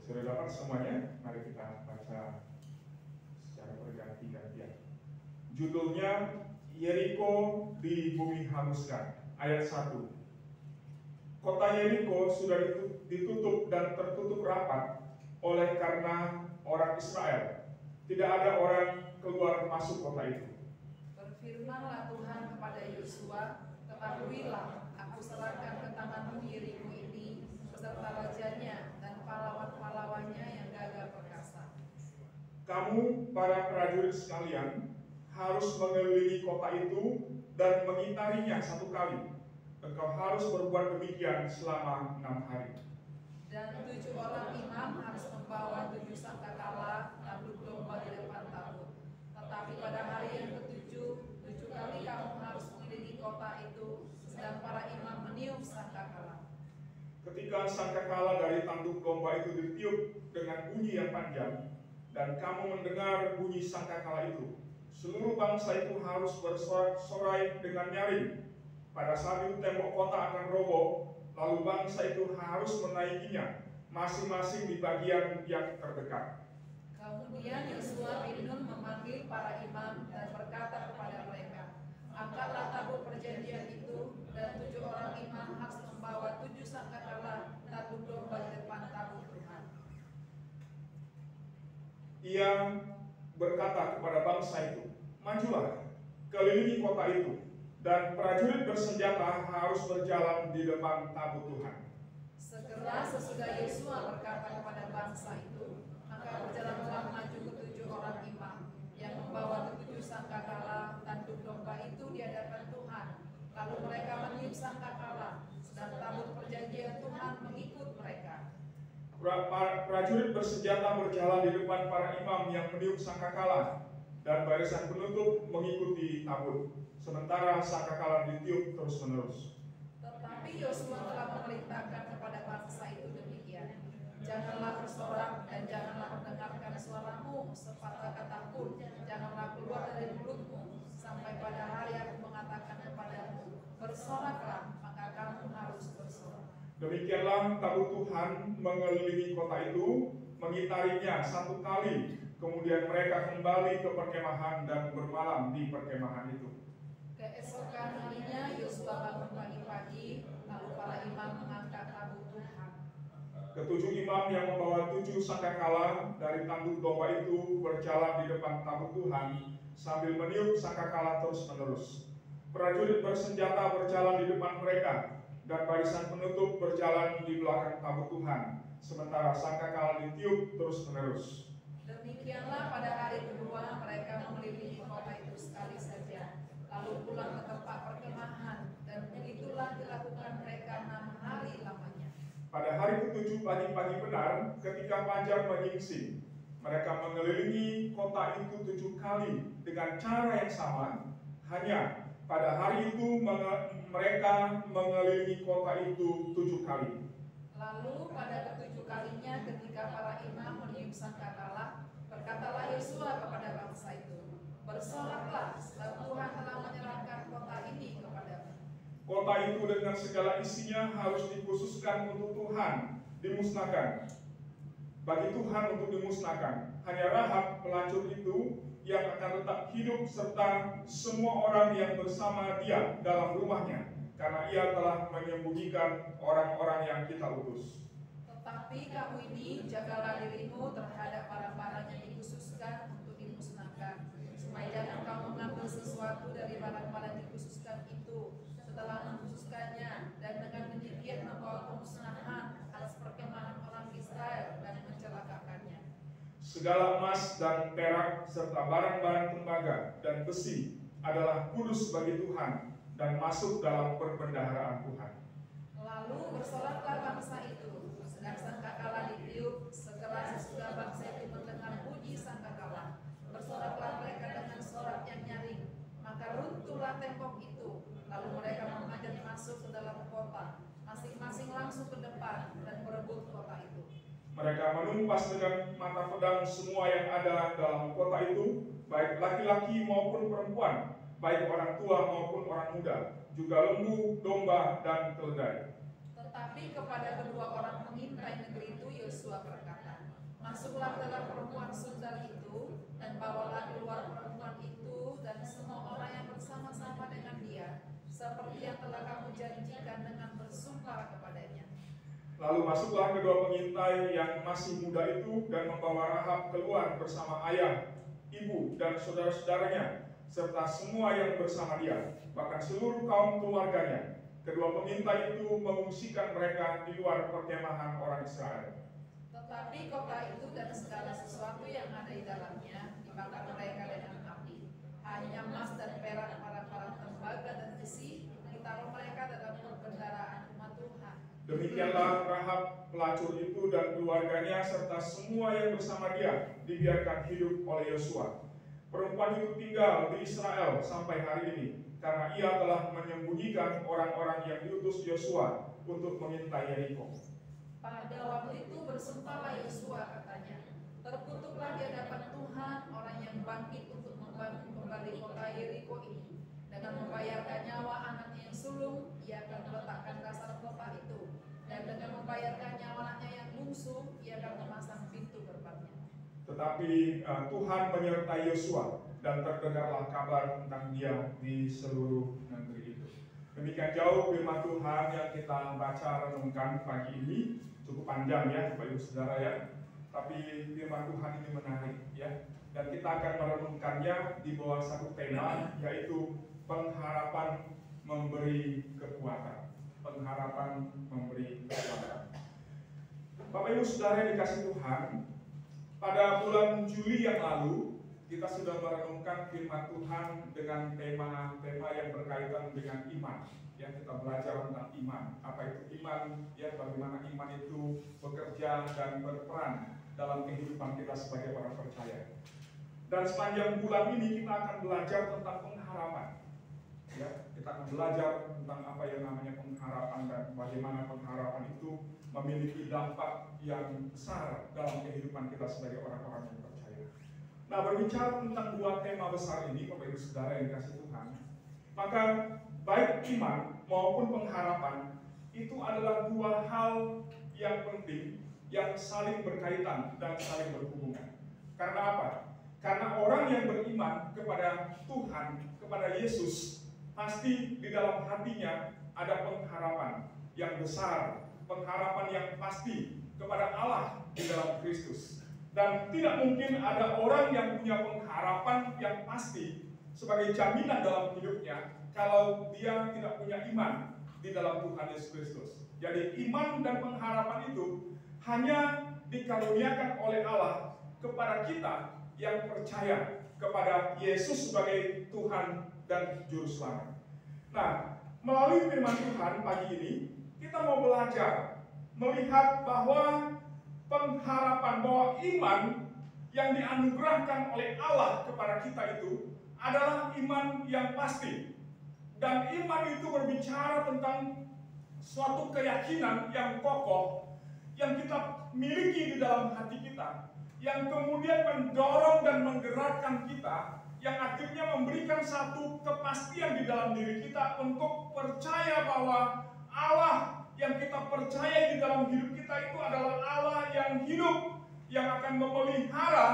Sudah dapat semuanya? Mari kita baca secara berganti-gantian. Judulnya Yeriko di bumi hanguskan. Ayat 1. Kota Yeriko sudah ditutup dan tertutup rapat oleh karena orang Israel. Tidak ada orang keluar masuk kota itu. Berfirmanlah Tuhan kepada Yosua, ketahuilah, aku serahkan ke tanganmu Yeriko ini beserta rajanya dan pahlawan-pahlawannya yang gagah perkasa. Kamu, para prajurit sekalian, harus mengelilingi kota itu dan mengitarinya 1 kali. Engkau harus berbuat demikian selama 6 hari. Dan 7 orang imam harus membawa 7 sangkakala tanduk domba di depan tabut. Tetapi pada hari yang ke-7, 7 kali kamu harus mengelilingi kota itu, sedang para imam meniup sangkakala. Ketika sangkakala dari tanduk domba itu ditiup dengan bunyi yang panjang, dan kamu mendengar bunyi sangkakala itu, seluruh bangsa itu harus bersorak-sorai dengan nyaring. Pada saat itu tembok kota akan roboh, lalu bangsa itu harus menaikinya, masing-masing di bagian yang terdekat. Kemudian Yosua bin Nun memanggil para imam dan berkata kepada mereka, angkatlah tabut perjanjian itu, dan 7 orang imam harus membawa 7 sangkakala tanduk domba di depan tabut Tuhan. Ia berkata kepada bangsa itu, majulah, kelilingi kota itu, dan prajurit bersenjata harus berjalan di depan tabut Tuhan. Segera sesudah Yosua berkata kepada bangsa itu, maka berjalanlah maju ke 7 orang imam yang membawa 7 sangkakala tanduk domba itu di hadapan Tuhan. Lalu mereka meniup sangkakala, sedang tabut perjanjian Tuhan mengikut mereka. Prajurit bersenjata berjalan di depan para imam yang meniup sangkakala, dan barisan penutup mengikuti tabut, sementara sangkakala ditiup terus-menerus. Tetapi Yosua telah memerintahkan kepada bangsa itu demikian, janganlah bersorak dan janganlah mendengarkan suaramu sepatah kata pun, janganlah keluar dari mulutmu sampai pada hari aku mengatakan kepadamu, bersoraklah, maka kamu harus bersorak. Demikianlah tabut Tuhan mengelilingi kota itu, mengitarinya 1 kali. Kemudian mereka kembali ke perkemahan dan bermalam di perkemahan itu. Keesokan harinya Yosua bangun pagi-pagi, lalu para imam mengangkat tabut Tuhan. Ke-7 imam yang membawa 7 sangkakala dari tanduk domba itu berjalan di depan tabut Tuhan sambil meniup sangkakala terus-menerus. Prajurit bersenjata berjalan di depan mereka, dan barisan penutup berjalan di belakang tabut Tuhan, sementara sangkakala ditiup terus-menerus. Demikianlah pada hari kedua mereka mengelilingi kota itu sekali saja, lalu pulang ke tempat perkemahan, dan begitulah dilakukan mereka 6 hari lamanya. Pada hari ke-7 pagi-pagi benar, ketika fajar menyingsing, mereka mengelilingi kota itu 7 kali dengan cara yang sama. Hanya pada hari itu mereka mengelilingi kota itu 7 kali. Lalu pada ke-7 kalinya ketika para imam meniup sangkakala, berkatalah Yosua kepada bangsa itu, bersoraklah, sebab Tuhan telah menyerahkan kota ini kepadamu. Kota itu dengan segala isinya harus dikhususkan untuk Tuhan, dimusnahkan. Bagi Tuhan untuk dimusnahkan. Hanya Rahab pelacur itu yang akan tetap hidup serta semua orang yang bersama dia dalam rumahnya, karena ia telah menyembunyikan orang-orang yang kita utus. Tetapi kamu ini jagalah dirimu terhadap barang-barang yang dikhususkan untuk dimusnahkan, supaya jangan kamu mengambil sesuatu dari barang-barang dikhususkan itu setelah mengkhususkannya, dan dengan demikian membawa kemusnahan atas perkemahan orang Israel dan mencelakakannya. Segala emas dan perak serta barang-barang tembaga dan besi adalah kudus bagi Tuhan dan masuk dalam perbendaharaan Tuhan. Lalu bersoraklah bangsa itu, sedang sangkakala ditiup. Segera sesudah bangsa itu mendengar bunyi sangkakala, bersoraklah mereka dengan sorak yang nyaring. Maka runtuhlah tembok itu, lalu mereka menghadap masuk ke dalam kota, masing-masing langsung ke depan dan berebut kota itu. Mereka menumpas dengan mata pedang semua yang ada dalam kota itu, baik laki-laki maupun perempuan, baik orang tua maupun orang muda, juga lembu, domba, dan keledai. Tetapi kepada kedua orang pengintai negeri itu Yosua berkata, Masuklah ke dalam perempuan sundal itu, dan bawalah keluar perempuan itu dan semua orang yang bersama-sama dengan dia, seperti yang telah kamu janjikan dengan bersumpah kepadanya. Lalu masuklah kedua pengintai yang masih muda itu dan membawa Rahab keluar bersama ayah, ibu, dan saudara-saudaranya, serta semua yang bersama dia, bahkan seluruh kaum keluarganya. Kedua pengintai itu mengungsikan mereka di luar perkemahan orang Israel. Tetapi kota itu dan segala sesuatu yang ada di dalamnya dibakar mereka dengan api. Hanya emas dan perak, parang-parang tembaga dan besi ditaruh mereka dalam perbendaharaan umat Tuhan. Demikianlah Rahab pelacur itu dan keluarganya serta semua yang bersama dia dibiarkan hidup oleh Yosua. Perempuan itu tinggal di Israel sampai hari ini, karena ia telah menyembunyikan orang-orang yang diutus Yosua untuk mengintai Yeriko. Pada waktu itu bersumpahlah Yosua, katanya, terkutuklah di hadapan Tuhan orang yang bangkit untuk membangun kembali kota Yeriko ini. Dengan membayarkan nyawa anaknya yang sulung, ia akan meletakkan dasar kota itu. Dan dengan membayarkan nyawa anaknya yang bungsu, ia akan memasang pintu gerbangnya. Tetapi Tuhan menyertai Yosua dan terdengarlah kabar tentang dia di seluruh negeri itu. Demikian jauh firman Tuhan yang kita baca renungkan pagi ini. Cukup panjang ya Bapak Ibu Saudara ya. Tapi firman Tuhan ini menarik ya. Dan kita akan merenungkannya di bawah satu tema, yaitu pengharapan memberi kekuatan. Pengharapan memberi kekuatan. Bapak Ibu Saudara yang dikasih Tuhan, pada bulan Juli yang lalu kita sudah merenungkan firman Tuhan dengan tema-tema yang berkaitan dengan iman. Ya, kita belajar tentang iman. Apa itu iman? Ya, bagaimana iman itu bekerja dan berperan dalam kehidupan kita sebagai orang percaya. Dan sepanjang bulan ini kita akan belajar tentang pengharapan. Ya, kita akan belajar tentang apa yang namanya pengharapan dan bagaimana pengharapan itu memiliki dampak yang besar dalam kehidupan kita sebagai orang-orang yang percaya. Nah, berbicara tentang dua tema besar ini, Bapak Ibu Saudara yang dikasih Tuhan, maka baik iman maupun pengharapan itu adalah dua hal yang penting yang saling berkaitan dan saling berhubungan. Karena apa? Karena orang yang beriman kepada Tuhan, kepada Yesus, pasti di dalam hatinya ada pengharapan yang besar, pengharapan yang pasti kepada Allah di dalam Kristus. Dan tidak mungkin ada orang yang punya pengharapan yang pasti sebagai jaminan dalam hidupnya kalau dia tidak punya iman di dalam Tuhan Yesus Kristus. Jadi iman dan pengharapan itu hanya dikaruniakan oleh Allah kepada kita yang percaya kepada Yesus sebagai Tuhan dan Juru Selamat. Nah, melalui firman Tuhan pagi ini kita mau belajar melihat bahwa pengharapan, bahwa iman yang dianugerahkan oleh Allah kepada kita itu adalah iman yang pasti. Dan iman itu berbicara tentang suatu keyakinan yang kokoh yang kita miliki di dalam hati kita, yang kemudian mendorong dan menggerakkan kita, yang akhirnya memberikan satu kepastian di dalam diri kita untuk percaya bahwa Allah yang kita percaya di dalam hidup kita itu adalah Allah yang hidup, yang akan memelihara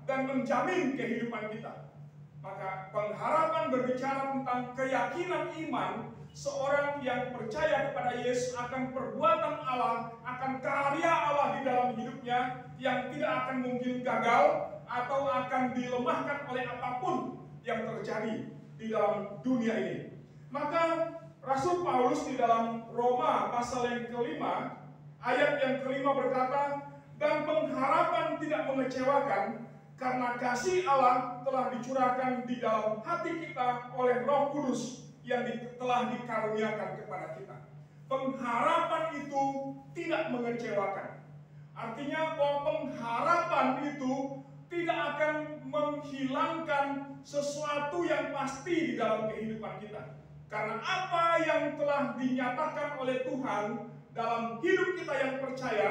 dan menjamin kehidupan kita. Maka pengharapan berbicara tentang keyakinan iman seorang yang percaya kepada Yesus akan perbuatan Allah, akan karya Allah di dalam hidupnya yang tidak akan mungkin gagal atau akan dilemahkan oleh apapun yang terjadi di dalam dunia ini. Maka Rasul Paulus di dalam Roma pasal yang kelima, ayat yang kelima berkata, dan pengharapan tidak mengecewakan, karena kasih Allah telah dicurahkan di dalam hati kita oleh Roh Kudus yang telah dikaruniakan kepada kita. Pengharapan itu tidak mengecewakan. Artinya bahwa pengharapan itu tidak akan menghilangkan sesuatu yang pasti di dalam kehidupan kita. Karena apa yang telah dinyatakan oleh Tuhan dalam hidup kita yang percaya,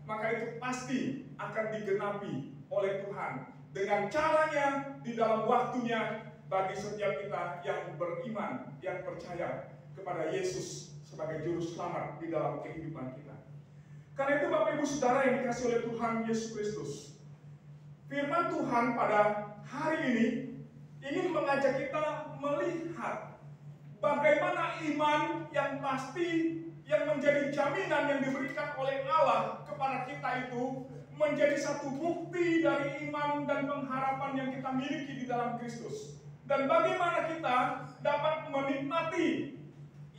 maka itu pasti akan digenapi oleh Tuhan dengan caranya di dalam waktunya bagi setiap kita yang beriman, yang percaya kepada Yesus sebagai Juru Selamat di dalam kehidupan kita. Karena itu Bapak Ibu Saudara yang dikasih oleh Tuhan Yesus Kristus, firman Tuhan pada hari ini ingin mengajak kita melihat bagaimana iman yang pasti yang menjadi jaminan yang diberikan oleh Allah kepada kita itu menjadi satu bukti dari iman dan pengharapan yang kita miliki di dalam Kristus. Dan bagaimana kita dapat menikmati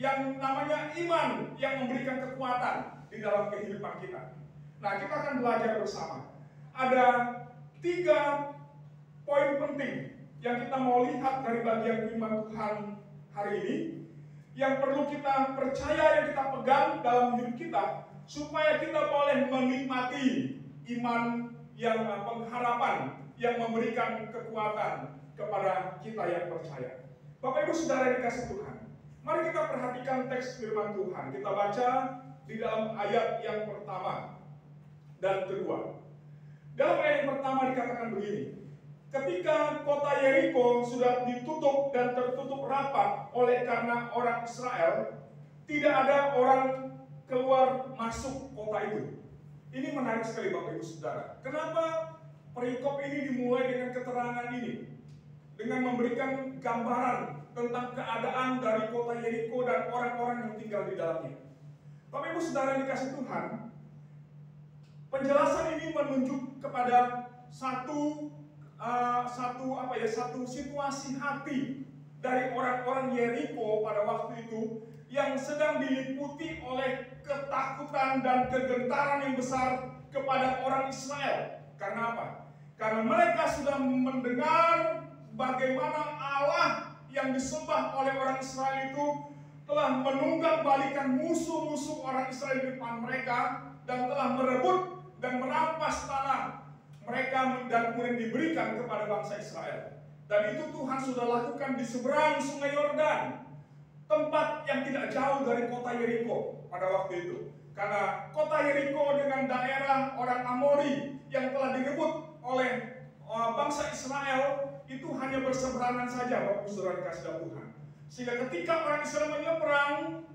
yang namanya iman yang memberikan kekuatan di dalam kehidupan kita. Nah, kita akan belajar bersama. Ada 3 poin penting yang kita mau lihat dari bagian firman Tuhan hari ini, yang perlu kita percaya, yang kita pegang dalam hidup kita, supaya kita boleh menikmati iman yang pengharapan yang memberikan kekuatan kepada kita yang percaya. Bapak Ibu Saudara yang dikasih Tuhan, mari kita perhatikan teks firman Tuhan. Kita baca di dalam ayat yang pertama dan kedua. Dalam ayat yang pertama dikatakan begini: ketika kota Yeriko sudah ditutup dan tertutup rapat oleh karena orang Israel, tidak ada orang keluar masuk kota itu. Ini menarik sekali Bapak Ibu Saudara. Kenapa perikop ini dimulai dengan keterangan ini? Dengan memberikan gambaran tentang keadaan dari kota Yeriko dan orang-orang yang tinggal di dalamnya. Bapak Ibu Saudara yang dikasih Tuhan, penjelasan ini menunjuk kepada satu situasi hati dari orang-orang Yeriko pada waktu itu yang sedang diliputi oleh ketakutan dan kegentaran yang besar kepada orang Israel. Karena apa? Karena mereka sudah mendengar bagaimana Allah yang disembah oleh orang Israel itu telah menunggang balikan musuh-musuh orang Israel di depan mereka dan telah merebut dan merampas tanah mereka dan kemudian diberikan kepada bangsa Israel. Dan itu Tuhan sudah lakukan di seberang Sungai Yordan, tempat yang tidak jauh dari kota Yeriko pada waktu itu. Karena kota Yeriko dengan daerah orang Amori yang telah direbut oleh bangsa Israel itu hanya berseberangan saja, Bapak Ibu Saudara dikasih Tuhan. Sehingga ketika orang Israel menyeberang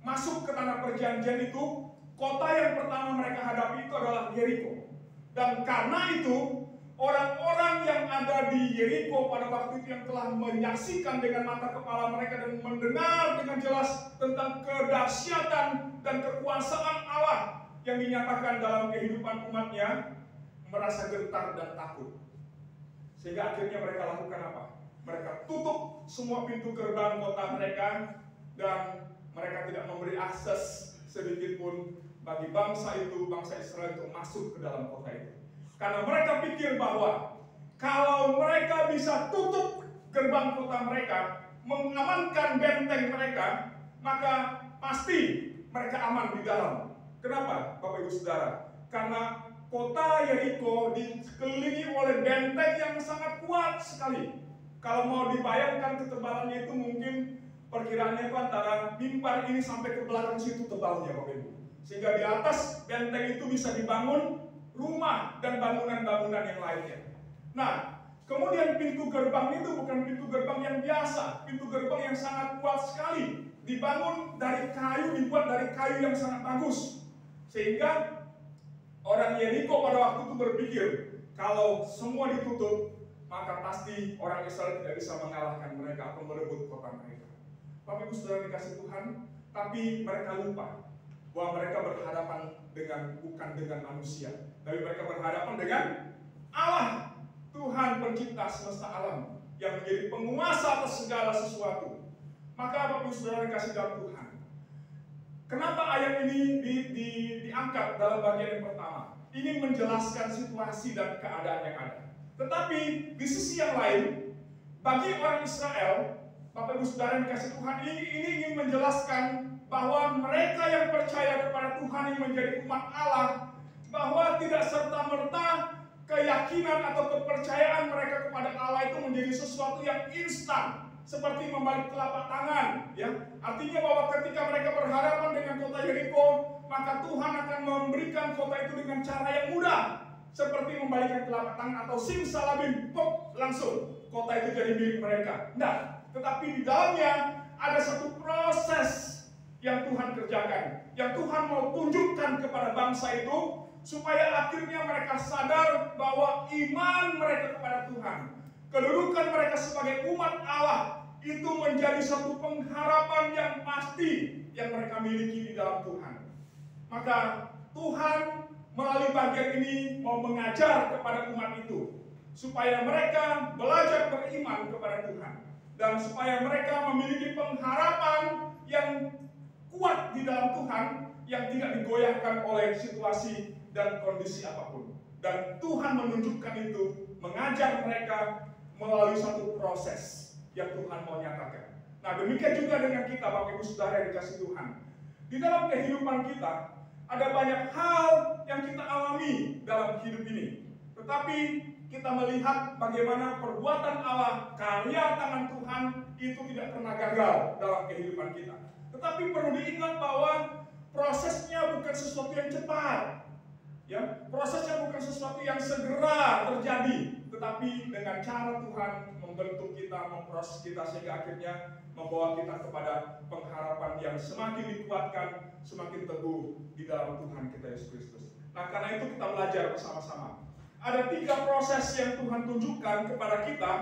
masuk ke tanah perjanjian itu, kota yang pertama mereka hadapi itu adalah Yeriko. Dan karena itu, orang-orang yang ada di Yeriko pada waktu itu yang telah menyaksikan dengan mata kepala mereka dan mendengar dengan jelas tentang kedahsyatan dan kekuasaan Allah yang dinyatakan dalam kehidupan umatnya, merasa gentar dan takut. Sehingga akhirnya mereka lakukan apa? Mereka tutup semua pintu gerbang kota mereka dan mereka tidak memberi akses sedikit pun bagi bangsa itu, bangsa Israel untuk masuk ke dalam kota itu. Karena mereka pikir bahwa kalau mereka bisa tutup gerbang kota mereka, mengamankan benteng mereka, maka pasti mereka aman di dalam. Kenapa, Bapak Ibu Saudara? Karena kota Yeriko dikelilingi oleh benteng yang sangat kuat sekali. Kalau mau dibayangkan ketebalannya itu mungkin perkiraannya itu antara mimbar ini sampai ke belakang situ tebalnya, Bapak Ibu. Sehingga di atas benteng itu bisa dibangun rumah dan bangunan-bangunan yang lainnya. Nah, kemudian pintu gerbang itu bukan pintu gerbang yang biasa, pintu gerbang yang sangat kuat sekali, dibangun dari kayu, dibuat dari kayu yang sangat bagus. Sehingga orang Yeriko pada waktu itu berpikir, kalau semua ditutup, maka pasti orang Israel tidak bisa mengalahkan mereka atau merebut kota mereka. Bapak Ibu Saudara dikasih Tuhan, tapi mereka lupa bahwa mereka berhadapan bukan dengan manusia, tapi mereka berhadapan dengan Allah, Tuhan pencipta semesta alam, yang menjadi penguasa atas segala sesuatu. Maka Bapak Ibu Saudara dikasih dalam Tuhan, kenapa ayat ini diangkat dalam bagian yang pertama? Ingin menjelaskan situasi dan keadaan yang ada. Tetapi di sisi yang lain, bagi orang Israel, Bapak Ibu Saudara yang dikasih Tuhan, ini ingin menjelaskan bahwa mereka yang percaya kepada Tuhan yang menjadi umat Allah, bahwa tidak serta-merta keyakinan atau kepercayaan mereka kepada Allah itu menjadi sesuatu yang instan, seperti membalik telapak tangan, ya. Artinya bahwa ketika mereka berhadapan dengan kota Yeriko, maka Tuhan akan memberikan kota itu dengan cara yang mudah, seperti membalikkan telapak tangan atau simsalabim, pop, langsung kota itu jadi milik mereka. Nah, tetapi di dalamnya ada satu proses yang Tuhan kerjakan, yang Tuhan mau tunjukkan kepada bangsa itu, supaya akhirnya mereka sadar bahwa iman mereka kepada Tuhan, kedudukan mereka sebagai umat Allah, itu menjadi satu pengharapan yang pasti yang mereka miliki di dalam Tuhan. Maka Tuhan melalui bagian ini mau mengajar kepada umat itu, supaya mereka belajar beriman kepada Tuhan, dan supaya mereka memiliki pengharapan yang kuat di dalam Tuhan, yang tidak digoyahkan oleh situasi dan kondisi apapun. Dan Tuhan menunjukkan itu, mengajar mereka melalui satu proses yang Tuhan mau nyatakan. Nah, demikian juga dengan kita, Bapak Ibu Saudara yang dikasihi Tuhan. Di dalam kehidupan kita, ada banyak hal yang kita alami dalam hidup ini. Tetapi kita melihat bagaimana perbuatan Allah, karya tangan Tuhan itu tidak pernah gagal dalam kehidupan kita. Tetapi perlu diingat bahwa prosesnya bukan sesuatu yang cepat. Ya, prosesnya bukan sesuatu yang segera terjadi, tetapi dengan cara Tuhan membentuk kita, memproses kita, sehingga akhirnya membawa kita kepada pengharapan yang semakin dikuatkan, semakin teguh di dalam Tuhan kita Yesus Kristus. Nah, karena itu kita belajar bersama-sama. Ada 3 proses yang Tuhan tunjukkan kepada kita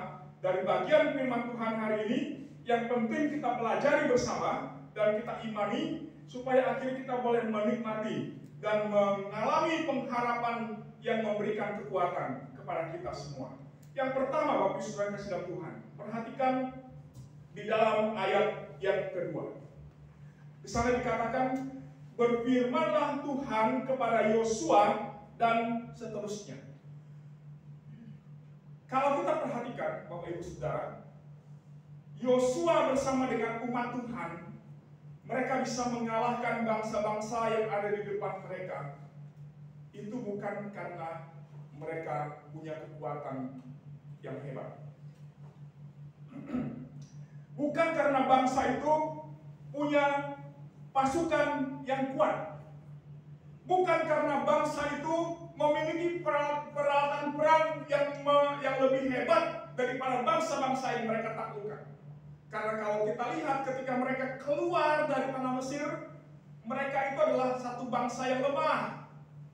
dari bagian firman Tuhan hari ini, yang penting kita pelajari bersama dan kita imani, supaya akhirnya kita boleh menikmati dan mengalami pengharapan yang memberikan kekuatan kepada kita semua. Yang pertama, Bapak Ibu Saudara yang kasih dalam Tuhan, perhatikan di dalam ayat yang kedua. Di sana dikatakan, berfirmanlah Tuhan kepada Yosua dan seterusnya. Kalau kita perhatikan, Bapak Ibu Saudara, Yosua bersama dengan umat Tuhan, mereka bisa mengalahkan bangsa-bangsa yang ada di depan mereka. Itu bukan karena mereka punya kekuatan yang hebat. Bukan karena bangsa itu punya pasukan yang kuat. Bukan karena bangsa itu memiliki peralatan perang yang lebih hebat daripada bangsa-bangsa yang mereka taklukkan. Karena kalau kita lihat ketika mereka keluar dari tanah Mesir, mereka itu adalah satu bangsa yang lemah,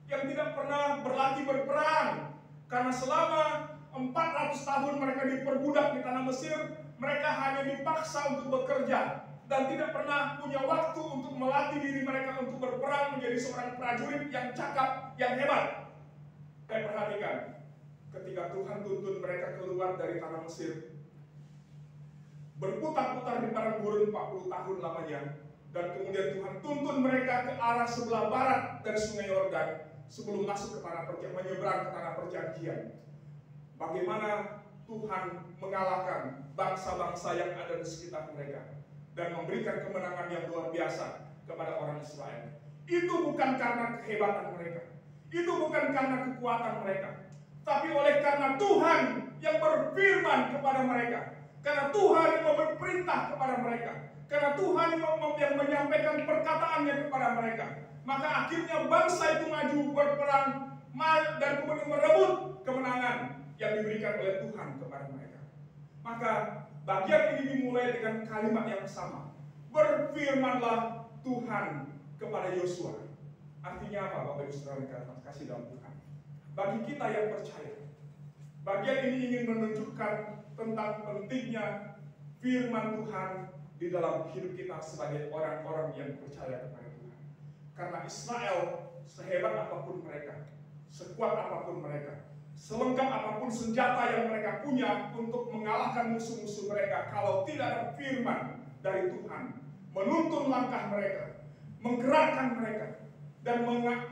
yang tidak pernah berlatih berperang. Karena selama 400 tahun mereka diperbudak di tanah Mesir, mereka hanya dipaksa untuk bekerja dan tidak pernah punya waktu untuk melatih diri mereka untuk berperang menjadi seorang prajurit yang cakap, yang hebat. Dan perhatikan, ketika Tuhan tuntun mereka keluar dari tanah Mesir, berputar-putar di padang gurun 40 tahun lamanya, dan kemudian Tuhan tuntun mereka ke arah sebelah barat dari Sungai Yordan sebelum masuk ke tanah perjanjian, menyeberang ke tanah perjanjian. Bagaimana Tuhan mengalahkan bangsa-bangsa yang ada di sekitar mereka dan memberikan kemenangan yang luar biasa kepada orang Israel. Itu bukan karena kehebatan mereka, itu bukan karena kekuatan mereka, tapi oleh karena Tuhan yang berfirman kepada mereka. Karena Tuhan yang memberi perintah kepada mereka, karena Tuhan yang menyampaikan perkataannya kepada mereka, maka akhirnya bangsa itu maju berperang dan kemudian merebut kemenangan yang diberikan oleh Tuhan kepada mereka. Maka bagian ini dimulai dengan kalimat yang sama, berfirmanlah Tuhan kepada Yosua. Artinya apa, Bapak Ibu Saudara yang kasih dalam Tuhan? Bagi kita yang percaya, bagian ini ingin menunjukkan tentang pentingnya firman Tuhan di dalam hidup kita sebagai orang-orang yang percaya kepada Tuhan. Karena Israel, sehebat apapun mereka, sekuat apapun mereka, selengkap apapun senjata yang mereka punya untuk mengalahkan musuh-musuh mereka, kalau tidak ada firman dari Tuhan menuntun langkah mereka, menggerakkan mereka, dan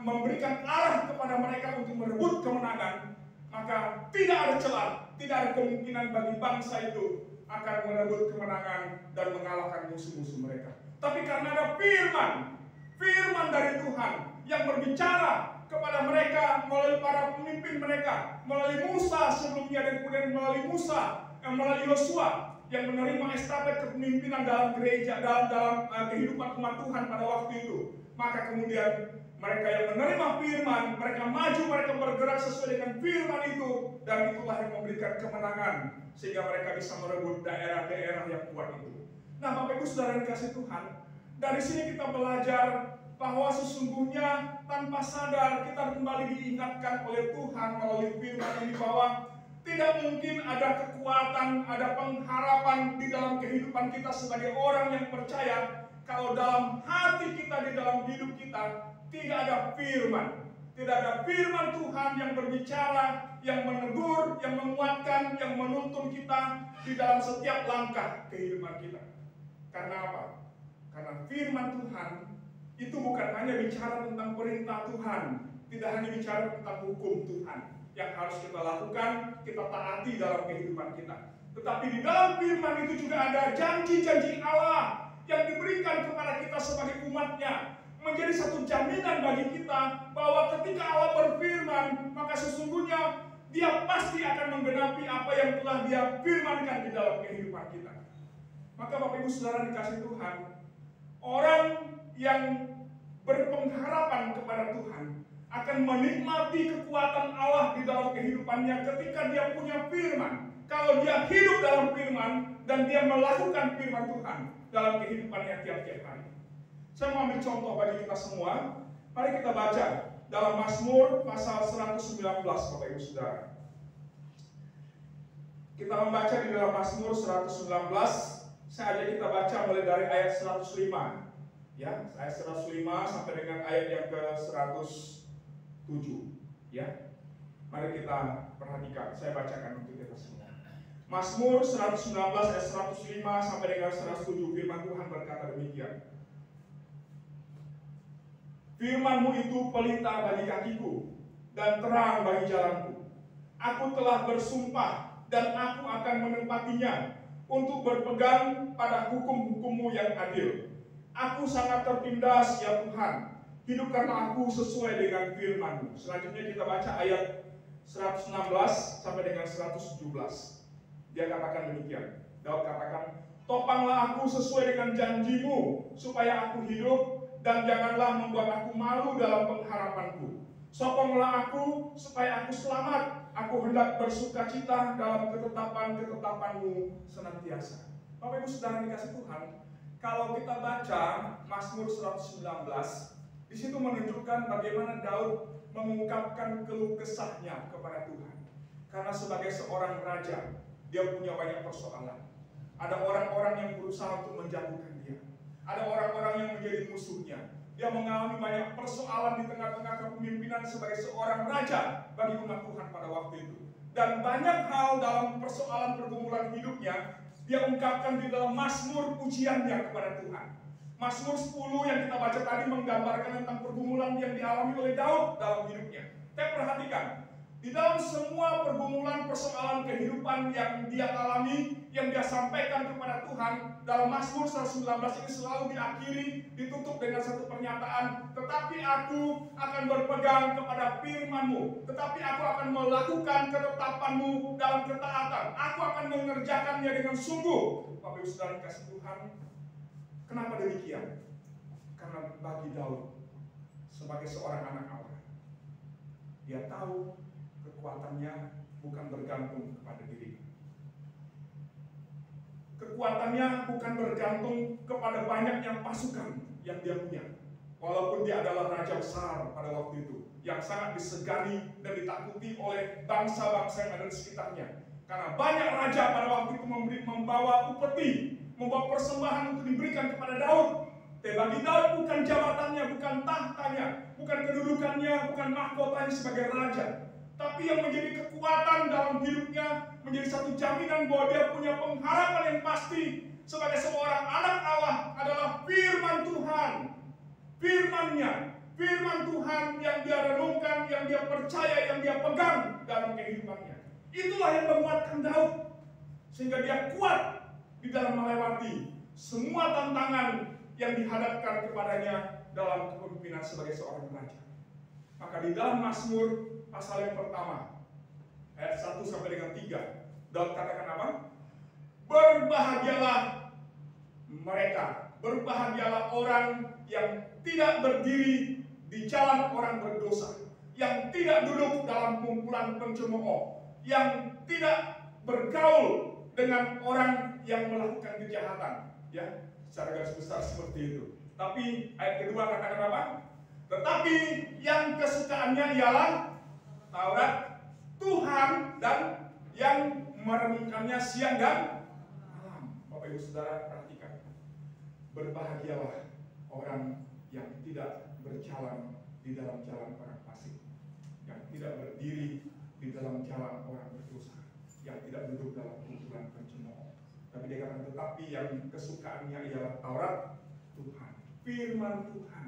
memberikan arah kepada mereka untuk merebut kemenangan, maka tidak ada celah, tidak ada kemungkinan bagi bangsa itu akan merebut kemenangan dan mengalahkan musuh-musuh mereka. Tapi karena ada firman dari Tuhan yang berbicara kepada mereka melalui para pemimpin mereka, melalui Musa sebelumnya dan kemudian melalui Yosua yang menerima estafet kepemimpinan dalam gereja, dalam kehidupan umat Tuhan pada waktu itu. Maka kemudian mereka yang menerima firman, mereka maju, mereka bergerak sesuai dengan firman itu, dan itulah yang memberikan kemenangan sehingga mereka bisa merebut daerah-daerah yang kuat itu. Nah, Bapak Ibu Saudara yang dikasihi Tuhan, Dari sini kita belajar bahwa sesungguhnya tanpa sadar kita kembali diingatkan oleh Tuhan melalui firman ini bahwa tidak mungkin ada kekuatan, ada pengharapan di dalam kehidupan kita sebagai orang yang percaya kalau dalam hati kita, di dalam hidup kita tidak ada firman. Tidak ada firman Tuhan yang berbicara, yang menegur, yang menguatkan, yang menuntun kita di dalam setiap langkah kehidupan kita. Karena apa? Karena firman Tuhan itu bukan hanya bicara tentang perintah Tuhan, tidak hanya bicara tentang hukum Tuhan yang harus kita lakukan, kita taati dalam kehidupan kita. Tetapi di dalam firman itu juga ada janji-janji Allah yang diberikan kepada kita sebagai umatnya, menjadi satu jaminan bagi kita bahwa ketika Allah berfirman, maka sesungguhnya Dia pasti akan menggenapi apa yang telah Dia firmankan di dalam kehidupan kita. Maka Bapak Ibu Saudara dikasih Tuhan, orang yang berpengharapan kepada Tuhan akan menikmati kekuatan Allah di dalam kehidupannya ketika dia punya firman. Kalau dia hidup dalam firman dan dia melakukan firman Tuhan dalam kehidupannya tiap-tiap hari. Saya mau ambil contoh bagi kita semua. Mari kita baca dalam Mazmur pasal 119, Bapak Ibu Saudara. Kita membaca di dalam Mazmur 119. Saya ajak kita baca mulai dari ayat 105. Ya, ayat 105 sampai dengan ayat yang ke 107. Ya. Mari kita perhatikan. Saya bacakan untuk kita semua. Mazmur 119 ayat 105 sampai dengan 107. Firman Tuhan berkata demikian. Firman-Mu itu pelita bagi kakiku dan terang bagi jalanku. Aku telah bersumpah dan aku akan menempatinya untuk berpegang pada hukum-hukum-Mu yang adil. Aku sangat tertindas ya Tuhan, hidupkanlah aku sesuai dengan firman-Mu. Selanjutnya kita baca ayat 116 sampai dengan 117. Dia katakan demikian. Daud katakan, topanglah aku sesuai dengan janji-Mu supaya aku hidup, dan janganlah membuat aku malu dalam pengharapanku. Sokonglah aku supaya aku selamat. Aku hendak bersukacita dalam ketetapan-ketetapan-Mu senantiasa. Bapak Ibu Saudara dikasih Tuhan, kalau kita baca Mazmur 119, di situ menunjukkan bagaimana Daud mengungkapkan keluh kesahnya kepada Tuhan. Karena sebagai seorang raja, dia punya banyak persoalan. Ada orang-orang yang berusaha untuk menjatuhkan dia. Ada orang-orang yang menjadi musuhnya. Dia mengalami banyak persoalan di tengah-tengah kepemimpinan sebagai seorang raja bagi umat Tuhan pada waktu itu. Dan banyak hal dalam persoalan pergumulan hidupnya dia ungkapkan di dalam Mazmur pujiannya kepada Tuhan. Mazmur 10 yang kita baca tadi menggambarkan tentang pergumulan yang dialami oleh Daud dalam hidupnya. Tapi perhatikan, di dalam semua pergumulan persoalan kehidupan yang dia alami, yang dia sampaikan kepada Tuhan, dalam Mazmur 119 ini selalu diakhiri, ditutup dengan satu pernyataan, tetapi aku akan berpegang kepada firman-Mu, tetapi aku akan melakukan ketetapan-Mu dalam ketaatan, aku akan mengerjakannya dengan sungguh. Bapak Ibu Saudara dikasih Tuhan, kenapa demikian? Karena bagi Daud, sebagai seorang anak Allah, dia tahu kekuatannya bukan bergantung kepada diri. Kekuatannya bukan bergantung kepada banyaknya pasukan yang dia punya. Walaupun dia adalah raja besar pada waktu itu, yang sangat disegani dan ditakuti oleh bangsa-bangsa yang ada di sekitarnya. Karena banyak raja pada waktu itu membawa upeti, membawa persembahan untuk diberikan kepada Daud. Tapi bagi Daud bukan jabatannya, bukan tahtanya, bukan kedudukannya, bukan mahkotanya sebagai raja. Tapi yang menjadi kekuatan dalam hidupnya, menjadi satu jaminan bahwa dia punya pengharapan yang pasti sebagai seorang anak Allah adalah firman Tuhan. Firman-Nya, firman Tuhan yang dia renungkan, yang dia percaya, yang dia pegang dalam kehidupannya. Itulah yang menguatkan Daud sehingga dia kuat di dalam melewati semua tantangan yang dihadapkan kepadanya dalam kepemimpinan sebagai seorang raja. Maka di dalam Mazmur pasal yang pertama, ayat 1 sampai dengan 3, Daud katakan apa? Berbahagialah mereka, berbahagialah orang yang tidak berdiri di jalan orang berdosa, yang tidak duduk dalam kumpulan pencemooh, yang tidak bergaul dengan orang yang melakukan kejahatan. Ya, secara garis besar seperti itu. Tapi ayat kedua katakan apa? Tetapi yang kesukaannya ialah Taurat Tuhan dan yang merenungkannya siang dan malam. Bapak Ibu Saudara perhatikan. Berbahagialah orang yang tidak berjalan di dalam jalan orang fasik, yang tidak berdiri di dalam jalan orang berdosa, yang tidak duduk dalam kumpulan pencemooh. Tapi dia katakan tetapi yang kesukaannya ialah Taurat Tuhan, firman Tuhan,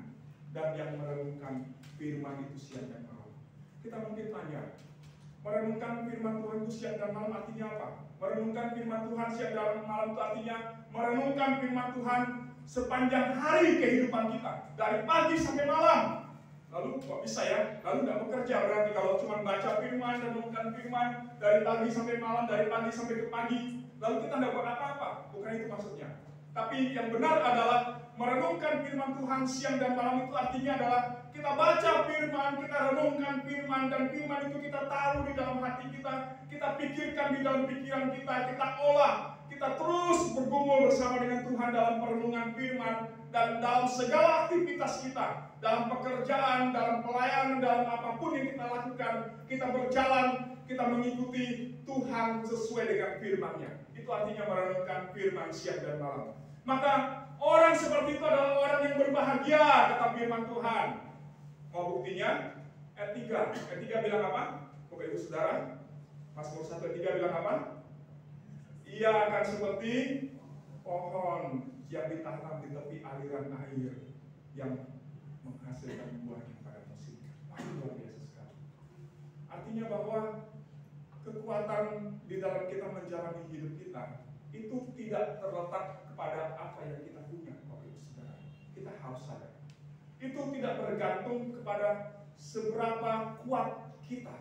dan yang merenungkan firman itu siang dan malam. Kita mungkin tanya, merenungkan firman Tuhan itu siang dan malam artinya apa? Merenungkan firman Tuhan siang dan malam itu artinya merenungkan firman Tuhan sepanjang hari kehidupan kita, dari pagi sampai malam. Lalu kok bisa ya? Lalu nggak bekerja berarti kalau cuma baca firman dan merenungkan firman dari pagi sampai malam, dari pagi sampai ke pagi, lalu kita nggak buat apa-apa. Bukan itu maksudnya. Tapi yang benar adalah merenungkan firman Tuhan siang dan malam itu artinya adalah kita baca firman, kita renungkan firman, dan firman itu kita taruh di dalam hati kita pikirkan di dalam pikiran kita olah, kita terus bergumul bersama dengan Tuhan dalam perenungan firman, dan dalam segala aktivitas kita, dalam pekerjaan, dalam pelayanan, dalam apapun yang kita lakukan, kita berjalan, kita mengikuti Tuhan sesuai dengan firman-Nya. Itu artinya merenungkan firman siang dan malam. Maka orang seperti itu adalah orang yang berbahagia, kata firman Tuhan. Mau buktinya? Ayat 3. Ayat 3 bilang apa? Bapak Ibu Saudara, Mazmur 1 ayat 3 bilang apa? Ia akan seperti pohon yang ditanam di tepi aliran air yang menghasilkan buahnya pada musimnya. Wah, luar biasa sekali. Artinya bahwa kekuatan di dalam kita menjalani hidup kita itu tidak terletak kepada apa yang kita punya, Bapak Ibu Saudara. Kita harus sadar. Itu tidak bergantung kepada seberapa kuat kita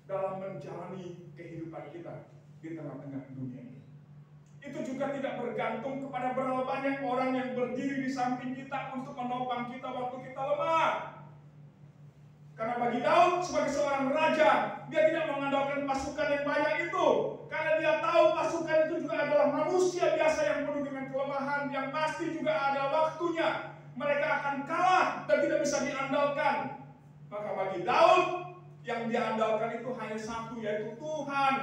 dalam menjalani kehidupan kita di tengah-tengah dunia ini. Itu juga tidak bergantung kepada berapa banyak orang yang berdiri di samping kita untuk menopang kita waktu kita lemah. Karena bagi Daud sebagai seorang raja, dia tidak mengandalkan pasukan yang banyak itu. Karena dia tahu pasukan itu juga adalah manusia biasa yang penuh dengan kelemahan, yang pasti juga ada waktunya. Mereka akan kalah dan tidak bisa diandalkan. Maka bagi Daud, yang dia andalkan itu hanya satu, yaitu Tuhan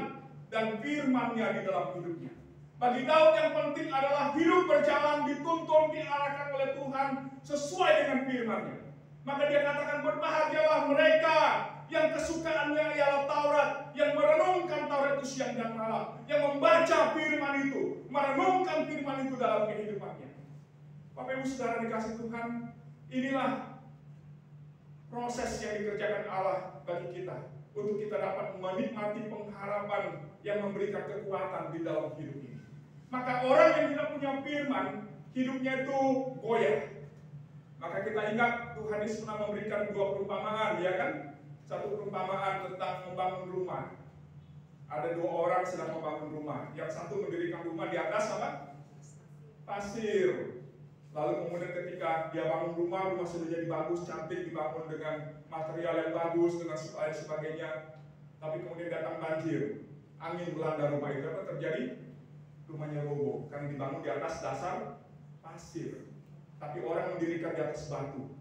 dan firman-Nya di dalam hidupnya. Bagi Daud yang penting adalah hidup berjalan, dituntun, diarahkan oleh Tuhan sesuai dengan firman-Nya. Maka dia katakan berbahagialah mereka yang kesukaannya ialah Taurat, yang merenungkan Taurat itu siang dan malam, yang membaca firman itu, merenungkan firman itu dalam kehidupannya. Bapak Ibu Saudara dikasih Tuhan, inilah proses yang dikerjakan Allah bagi kita, untuk kita dapat menikmati pengharapan yang memberikan kekuatan di dalam hidup ini. Maka orang yang tidak punya firman, hidupnya itu goyah. Maka kita ingat Tuhan Yesus pernah memberikan 2 perumpamaan, ya kan? Satu perumpamaan tentang membangun rumah. Ada 2 orang sedang membangun rumah. Yang satu mendirikan rumah di atas apa? Pasir. Lalu kemudian ketika dia bangun rumah sudah jadi bagus, cantik, dibangun dengan material yang bagus, dengan lain sebagainya. Tapi kemudian datang banjir, angin melanda rumah itu. Apa terjadi? Rumahnya roboh karena dibangun di atas dasar pasir. Tapi orang mendirikan di atas batu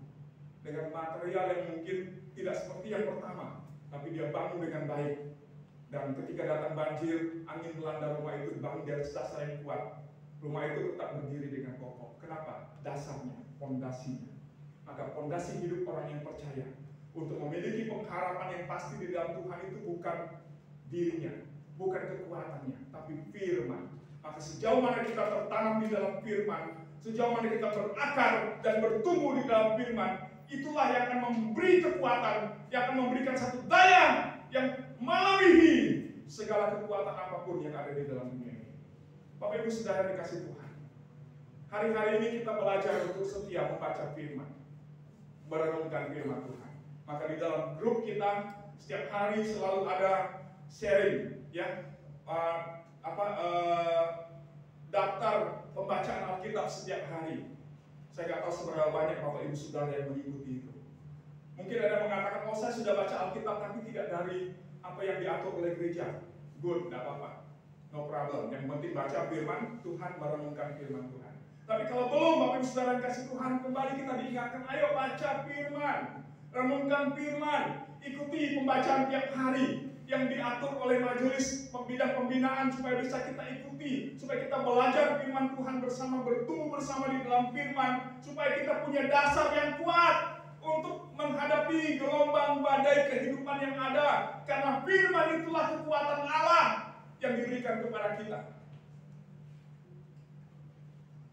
dengan material yang mungkin tidak seperti yang pertama, tapi dia bangun dengan baik. Dan ketika datang banjir, angin melanda rumah itu, dibangun di atas dasar yang kuat. Rumah itu tetap berdiri dengan kokoh. Kenapa? Dasarnya, fondasinya. Maka fondasi hidup orang yang percaya untuk memiliki pengharapan yang pasti di dalam Tuhan itu bukan dirinya, bukan kekuatannya, tapi firman. Maka sejauh mana kita tertanam di dalam firman, sejauh mana kita berakar dan bertumbuh di dalam firman, itulah yang akan memberi kekuatan, yang akan memberikan satu daya yang melebihi segala kekuatan apapun yang ada di dalam dunia ini. Bapak Ibu Saudara dikasih Tuhan, hari-hari ini kita belajar untuk setia membaca firman, merenungkan firman Tuhan. Maka di dalam grup kita setiap hari selalu ada sharing, ya, daftar pembacaan Alkitab setiap hari. Saya nggak tahu seberapa banyak Bapak Ibu Saudara yang mengikuti itu. Mungkin ada mengatakan, oh saya sudah baca Alkitab tapi tidak dari apa yang diatur oleh gereja. Good, tidak apa-apa, no problem. Yang penting baca firman Tuhan, merenungkan firman Tuhan. Tapi kalau belum, Bapak Ibu Saudara yang kasih Tuhan, kembali kita diingatkan, ayo baca firman, renungkan firman, ikuti pembacaan tiap hari yang diatur oleh majelis pembinaan supaya bisa kita ikuti, supaya kita belajar firman Tuhan bersama, bertumbuh bersama di dalam firman, supaya kita punya dasar yang kuat untuk menghadapi gelombang badai kehidupan yang ada, karena firman itulah kekuatan Allah yang diberikan kepada kita.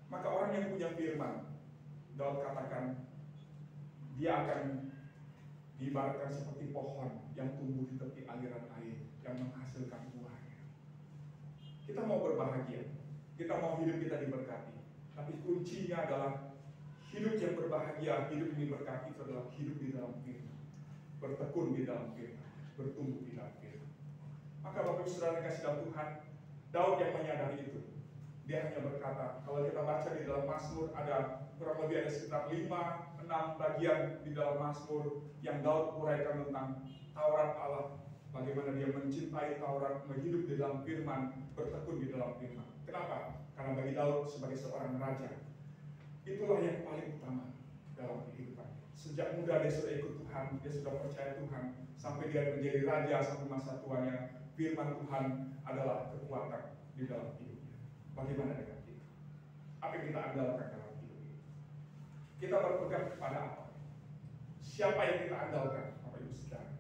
Maka orang yang punya firman, Daud katakan, dia akan diibaratkan seperti pohon yang tumbuh di tepi aliran air yang menghasilkan buahnya. Kita mau berbahagia, kita mau hidup kita diberkati, tapi kuncinya adalah hidup yang berbahagia, hidup ini berkati itu adalah hidup di dalam firman, bertekun di dalam firman, bertumbuh di dalam firman. Maka Bapak Ibu Saudara kasih dalam Tuhan, Daud yang menyadari itu, dia hanya berkata, kalau kita baca di dalam Mazmur ada kurang lebih ada sekitar 5-6 bagian di dalam Mazmur yang Daud uraikan tentang Taurat Allah, bagaimana dia mencintai Taurat, hidup di dalam firman, bertekun di dalam firman. Kenapa? Karena bagi Daud sebagai seorang raja, itulah yang paling utama dalam kehidupan. Sejak muda dia sudah ikut Tuhan, dia sudah percaya Tuhan, sampai dia menjadi raja sampai masa tuanya. Firman Tuhan adalah kekuatan di dalam hidupnya. Bagaimana dengan kita? Apa yang kita andalkan dalam hidup ini? Kita berpegang kepada apa? Siapa yang kita andalkan, Bapak Ibu Saudara?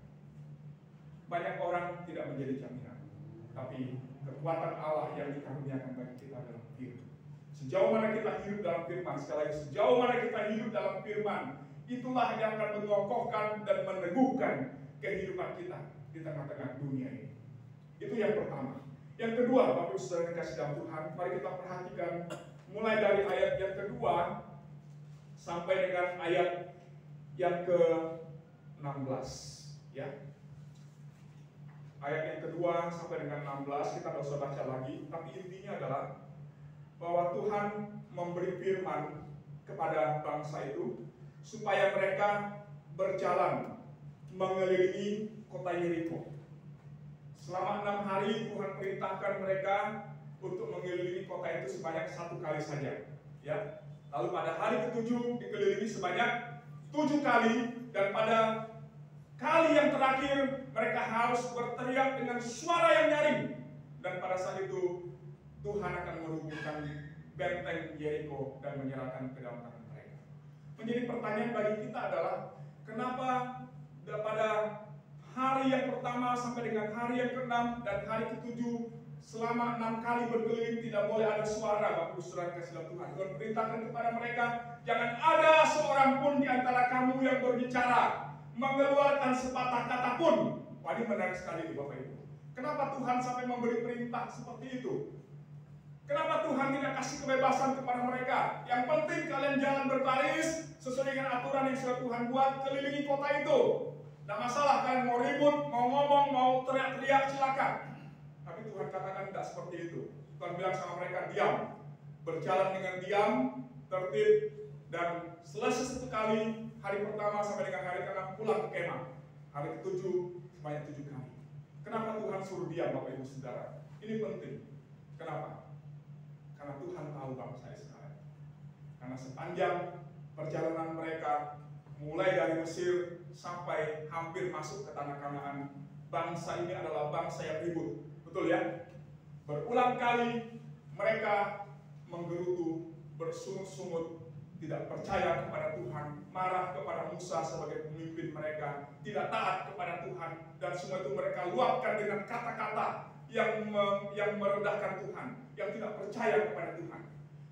Banyak orang tidak menjadi jaminan, tapi kekuatan Allah yang dikaruniakan bagi kita dalam firman. Sejauh mana kita hidup dalam firman, sekali lagi, sejauh mana kita hidup dalam firman, itulah yang akan mengokohkan dan meneguhkan kehidupan kita di tengah-tengah dunia ini. Itu yang pertama. Yang kedua, Bapak Ibu Saudara yang kasih dalam Tuhan, mari kita perhatikan mulai dari ayat yang kedua sampai dengan ayat yang ke-16, ya. Ayat yang kedua sampai dengan 16 kita tidak usah baca lagi, tapi intinya adalah bahwa Tuhan memberi firman kepada bangsa itu supaya mereka berjalan mengelilingi kota Yeriko. Selama 6 hari Tuhan perintahkan mereka untuk mengelilingi kota itu sebanyak 1 kali saja, ya. Lalu pada hari ke-7 dikelilingi sebanyak 7 kali, dan pada kali yang terakhir mereka harus berteriak dengan suara yang nyaring, dan pada saat itu Tuhan akan meruntuhkan benteng Yeriko dan menyerahkan ke dalam tangan mereka. Menjadi pertanyaan bagi kita adalah, kenapa pada hari yang pertama sampai dengan hari yang ke-6 dan hari ke-7 selama 6 kali berkeliling tidak boleh ada suara, Bapak Ibu Saudara kasih dalam Tuhan. Tuhan perintahkan kepada mereka, jangan ada seorang pun di antara kamu yang berbicara, mengeluarkan sepatah kata pun. Wah, ini menarik sekali Bapak Ibu. Kenapa Tuhan sampai memberi perintah seperti itu? Kenapa Tuhan tidak kasih kebebasan kepada mereka? Yang penting kalian jalan berbaris sesuai dengan aturan yang sudah Tuhan buat, kelilingi kota itu. Tidak masalah kalian mau ribut, mau ngomong, mau teriak-teriak, silakan. Tapi Tuhan katakan tidak seperti itu. Tuhan bilang sama mereka, diam. Berjalan dengan diam, tertib, dan selesai 1 kali, hari pertama sampai dengan hari ke-6 pulang ke kemah. Hari ke-7 sebanyak 7 kali. Kenapa Tuhan suruh diam, Bapak Ibu Saudara? Ini penting. Kenapa? Karena Tuhan tahu bangsa Israel. Karena sepanjang perjalanan mereka, mulai dari Mesir sampai hampir masuk ke tanah Kanaan, bangsa ini adalah bangsa yang ribut. Betul ya? Berulang kali mereka menggerutu, bersungut-sungut, tidak percaya kepada Tuhan, marah kepada Musa sebagai pemimpin mereka, tidak taat kepada Tuhan, dan semua itu mereka luapkan dengan kata-kata yang merendahkan Tuhan, yang tidak percaya kepada Tuhan.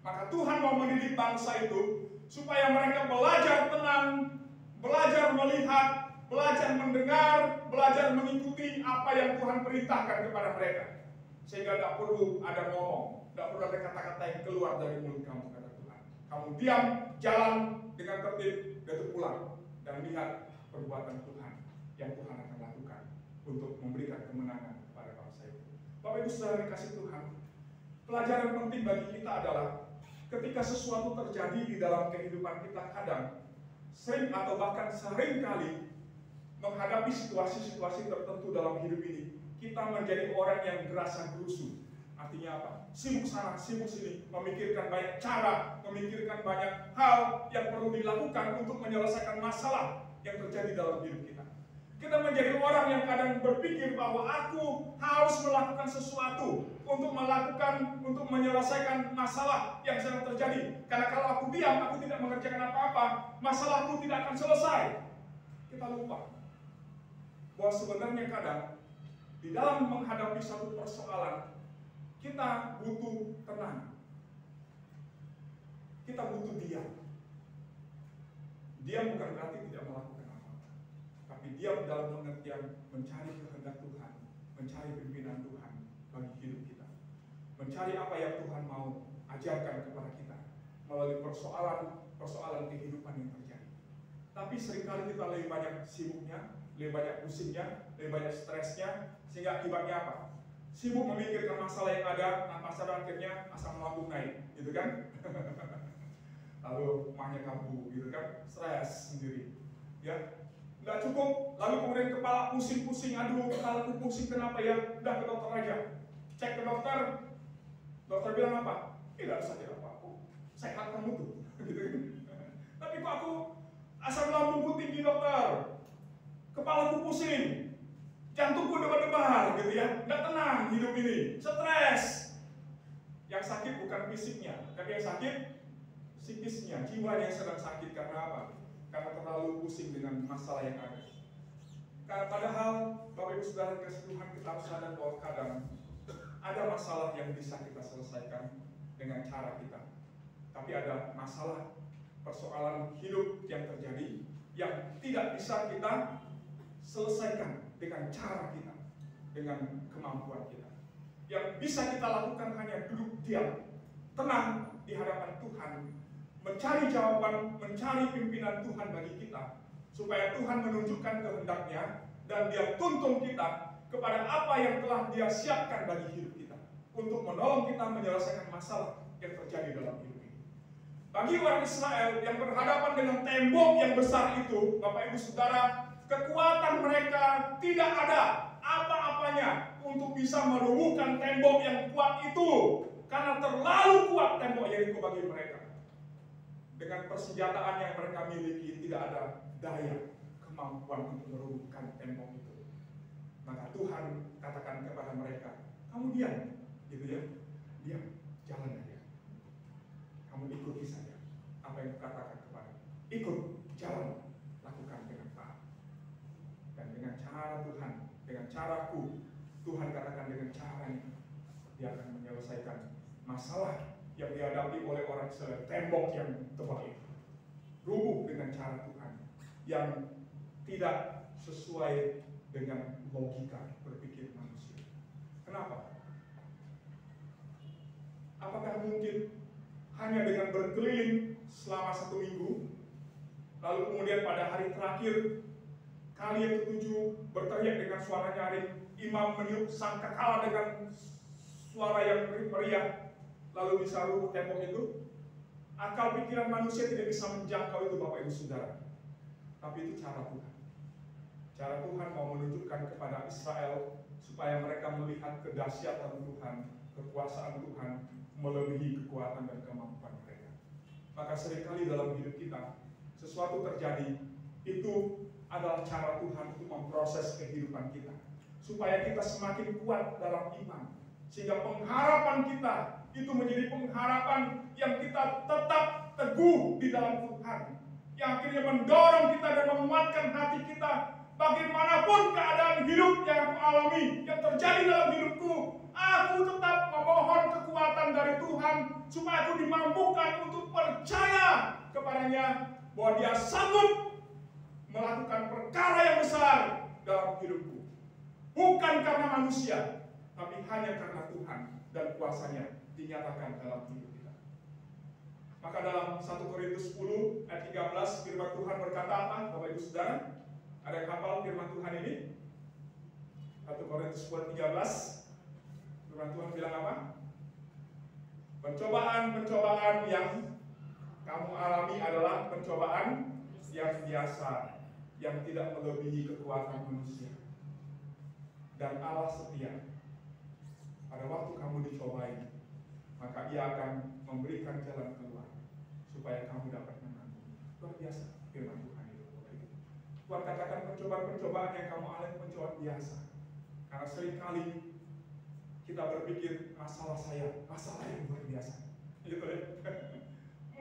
Maka Tuhan mau mendidik bangsa itu supaya mereka belajar tenang, belajar melihat, belajar mendengar, belajar mengikuti apa yang Tuhan perintahkan kepada mereka. Sehingga tidak perlu ada ngomong, tidak perlu ada kata-kata yang keluar dari mulut kamu, kata Tuhan. Kamu diam, jalan dengan tertib, dan pulang, dan lihat perbuatan Tuhan yang Tuhan akan lakukan untuk memberikan kemenangan kepada bangsa itu. Bapak Ibu Saudara dikasih Tuhan, pelajaran penting bagi kita adalah ketika sesuatu terjadi di dalam kehidupan kita, kadang sering atau bahkan sering kali menghadapi situasi-situasi tertentu dalam hidup ini, kita menjadi orang yang gerasa gerusu Artinya apa? Sibuk sana, sibuk sini, memikirkan banyak cara, memikirkan banyak hal yang perlu dilakukan untuk menyelesaikan masalah yang terjadi dalam hidup kita. Kita menjadi orang yang kadang berpikir bahwa aku harus melakukan sesuatu untuk menyelesaikan masalah yang sedang terjadi. Karena kalau aku diam, aku tidak mengerjakan apa-apa, masalahku tidak akan selesai. Kita lupa bahwa sebenarnya kadang di dalam menghadapi satu persoalan, kita butuh tenang. Kita butuh diam. Diam bukan berarti tidak melakukan apa-apa, tapi diam dalam pengertian mencari kehendak Tuhan, mencari pimpinan Tuhan bagi hidup kita, mencari apa yang Tuhan mau ajarkan kepada kita melalui persoalan kehidupan yang terjadi. Tapi seringkali kita lebih banyak sibuknya, lebih banyak pusingnya, lebih banyak stresnya, sehingga akibatnya apa? Sibuk memikirkan masalah yang ada, tanpa sadar akhirnya asam lambung naik, gitu kan? Lalu rumahnya kambuh, gitu kan? Stres sendiri, ya. Nggak cukup, lalu kemudian kepala pusing-pusing, aduh kepalaku pusing kenapa ya? Udah ke dokter aja, cek ke dokter, dokter bilang apa? Tidak usah apa-apa, sehat kamu tuh, gitu kan? Tapi kok aku asam lambungku tinggi dokter, kepalaku pusing, jantungku debar-debar, gitu ya? Nggak tenang hidup ini, stres. Yang sakit bukan fisiknya, tapi yang sakit psikisnya, jiwanya yang sedang sakit. Karena apa? Karena terlalu pusing dengan masalah yang ada. Karena padahal Bapak Ibu Saudara kasih Tuhan, kita harus sadar bahwa kadang ada masalah yang bisa kita selesaikan dengan cara kita. Tapi ada masalah, persoalan hidup yang terjadi yang tidak bisa kita selesaikan dengan cara kita, dengan kemampuan kita. Yang bisa kita lakukan hanya duduk diam, tenang di hadapan Tuhan, mencari jawaban, mencari pimpinan Tuhan bagi kita, supaya Tuhan menunjukkan kehendaknya dan Dia tuntun kita kepada apa yang telah Dia siapkan bagi hidup kita, untuk menolong kita menyelesaikan masalah yang terjadi dalam hidup ini. Bagi orang Israel yang berhadapan dengan tembok yang besar itu, Bapak Ibu Saudara, kekuatan mereka tidak ada apa-apanya untuk bisa merobohkan tembok yang kuat itu, karena terlalu kuat tembok Yeriko bagi mereka. Dengan persenjataan yang mereka miliki, tidak ada daya, kemampuan untuk merobohkan tembok itu. Maka Tuhan katakan kepada mereka, kamu diam, gitu ya, diam, jalan aja. Kamu ikuti saja apa yang katakan kepada, ikut, jalan, lakukan dengan taat. Dan dengan cara Tuhan, dengan caraku, Tuhan katakan dengan caranya, Dia akan menyelesaikan masalah yang dihadapi oleh orang Israel, tembok yang tebal itu rubuh dengan cara Tuhan yang tidak sesuai dengan logika berpikir manusia. Kenapa? Apakah mungkin hanya dengan berkeliling selama 1 minggu, lalu kemudian pada hari terakhir, kali yang ke-7 berteriak dengan suara nyaring, imam meniup sangkakala dengan suara yang meriah, lalu bisa rubuh tembok itu? Akal pikiran manusia tidak bisa menjangkau itu, Bapak Ibu Saudara. Tapi itu cara Tuhan. Cara Tuhan mau menunjukkan kepada Israel supaya mereka melihat kedahsyatan Tuhan, kekuasaan Tuhan melebihi kekuatan dan kemampuan mereka. Maka seringkali dalam hidup kita, sesuatu terjadi, itu adalah cara Tuhan untuk memproses kehidupan kita, supaya kita semakin kuat dalam iman, sehingga pengharapan kita itu menjadi pengharapan yang kita tetap teguh di dalam Tuhan, yang akhirnya mendorong kita dan menguatkan hati kita. Bagaimanapun keadaan hidup yang aku alami, yang terjadi dalam hidupku, aku tetap memohon kekuatan dari Tuhan, supaya aku dimampukan untuk percaya kepadanya bahwa Dia sanggup melakukan perkara yang besar dalam hidupku. Bukan karena manusia, tapi hanya karena Tuhan dan kuasanya dinyatakan dalam hidup kita. Maka dalam 1 Korintus 10 ayat 13 firman Tuhan berkata apa, Bapak Ibu Saudara? Ada yang hafal firman Tuhan ini? 1 Korintus 10 ayat 13, firman Tuhan bilang apa? Pencobaan-pencobaan yang kamu alami adalah pencobaan yang biasa, yang tidak melebihi kekuatan manusia. Dan Allah setia. pada waktu kamu dicobai, maka Ia akan memberikan jalan keluar supaya kamu dapat menanggung. Luar biasa firman Tuhan itu. Tuhan katakan percobaan-percobaan yang kamu alami percobaan biasa. Karena seringkali kita berpikir masalah saya, masalah yang luar biasa. Gitu ya.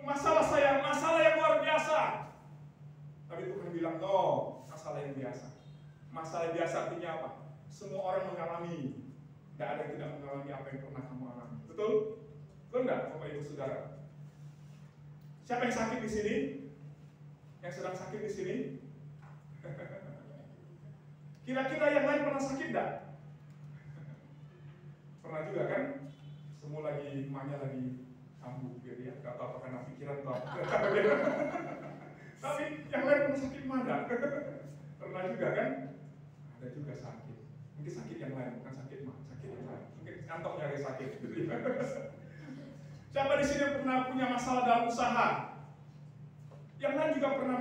Masalah saya, masalah yang luar biasa. Tapi Tuhan bilang, no, masalah yang biasa. Masalah yang biasa artinya apa? Semua orang mengalami. Tidak ada yang tidak mengalami apa yang pernah kamu alami. Betul? Betul nggak, Bapak Ibu Saudara? Siapa yang sakit di sini? Yang sedang sakit di sini? Kira-kira yang lain pernah sakit enggak? Pernah juga kan? Semua lagi, emaknya lagi kambuh gitu ya. Gak tahu karena pikiran atau tapi yang lain pernah sakit mana? Pernah juga kan? Ada juga sakit. Mungkin sakit yang lain, bukan sakit mah, sakit yang lain. Mungkin kantong nyari sakit gitu ya. Siapa di sini pernah punya masalah dalam usaha? Yang lain juga pernah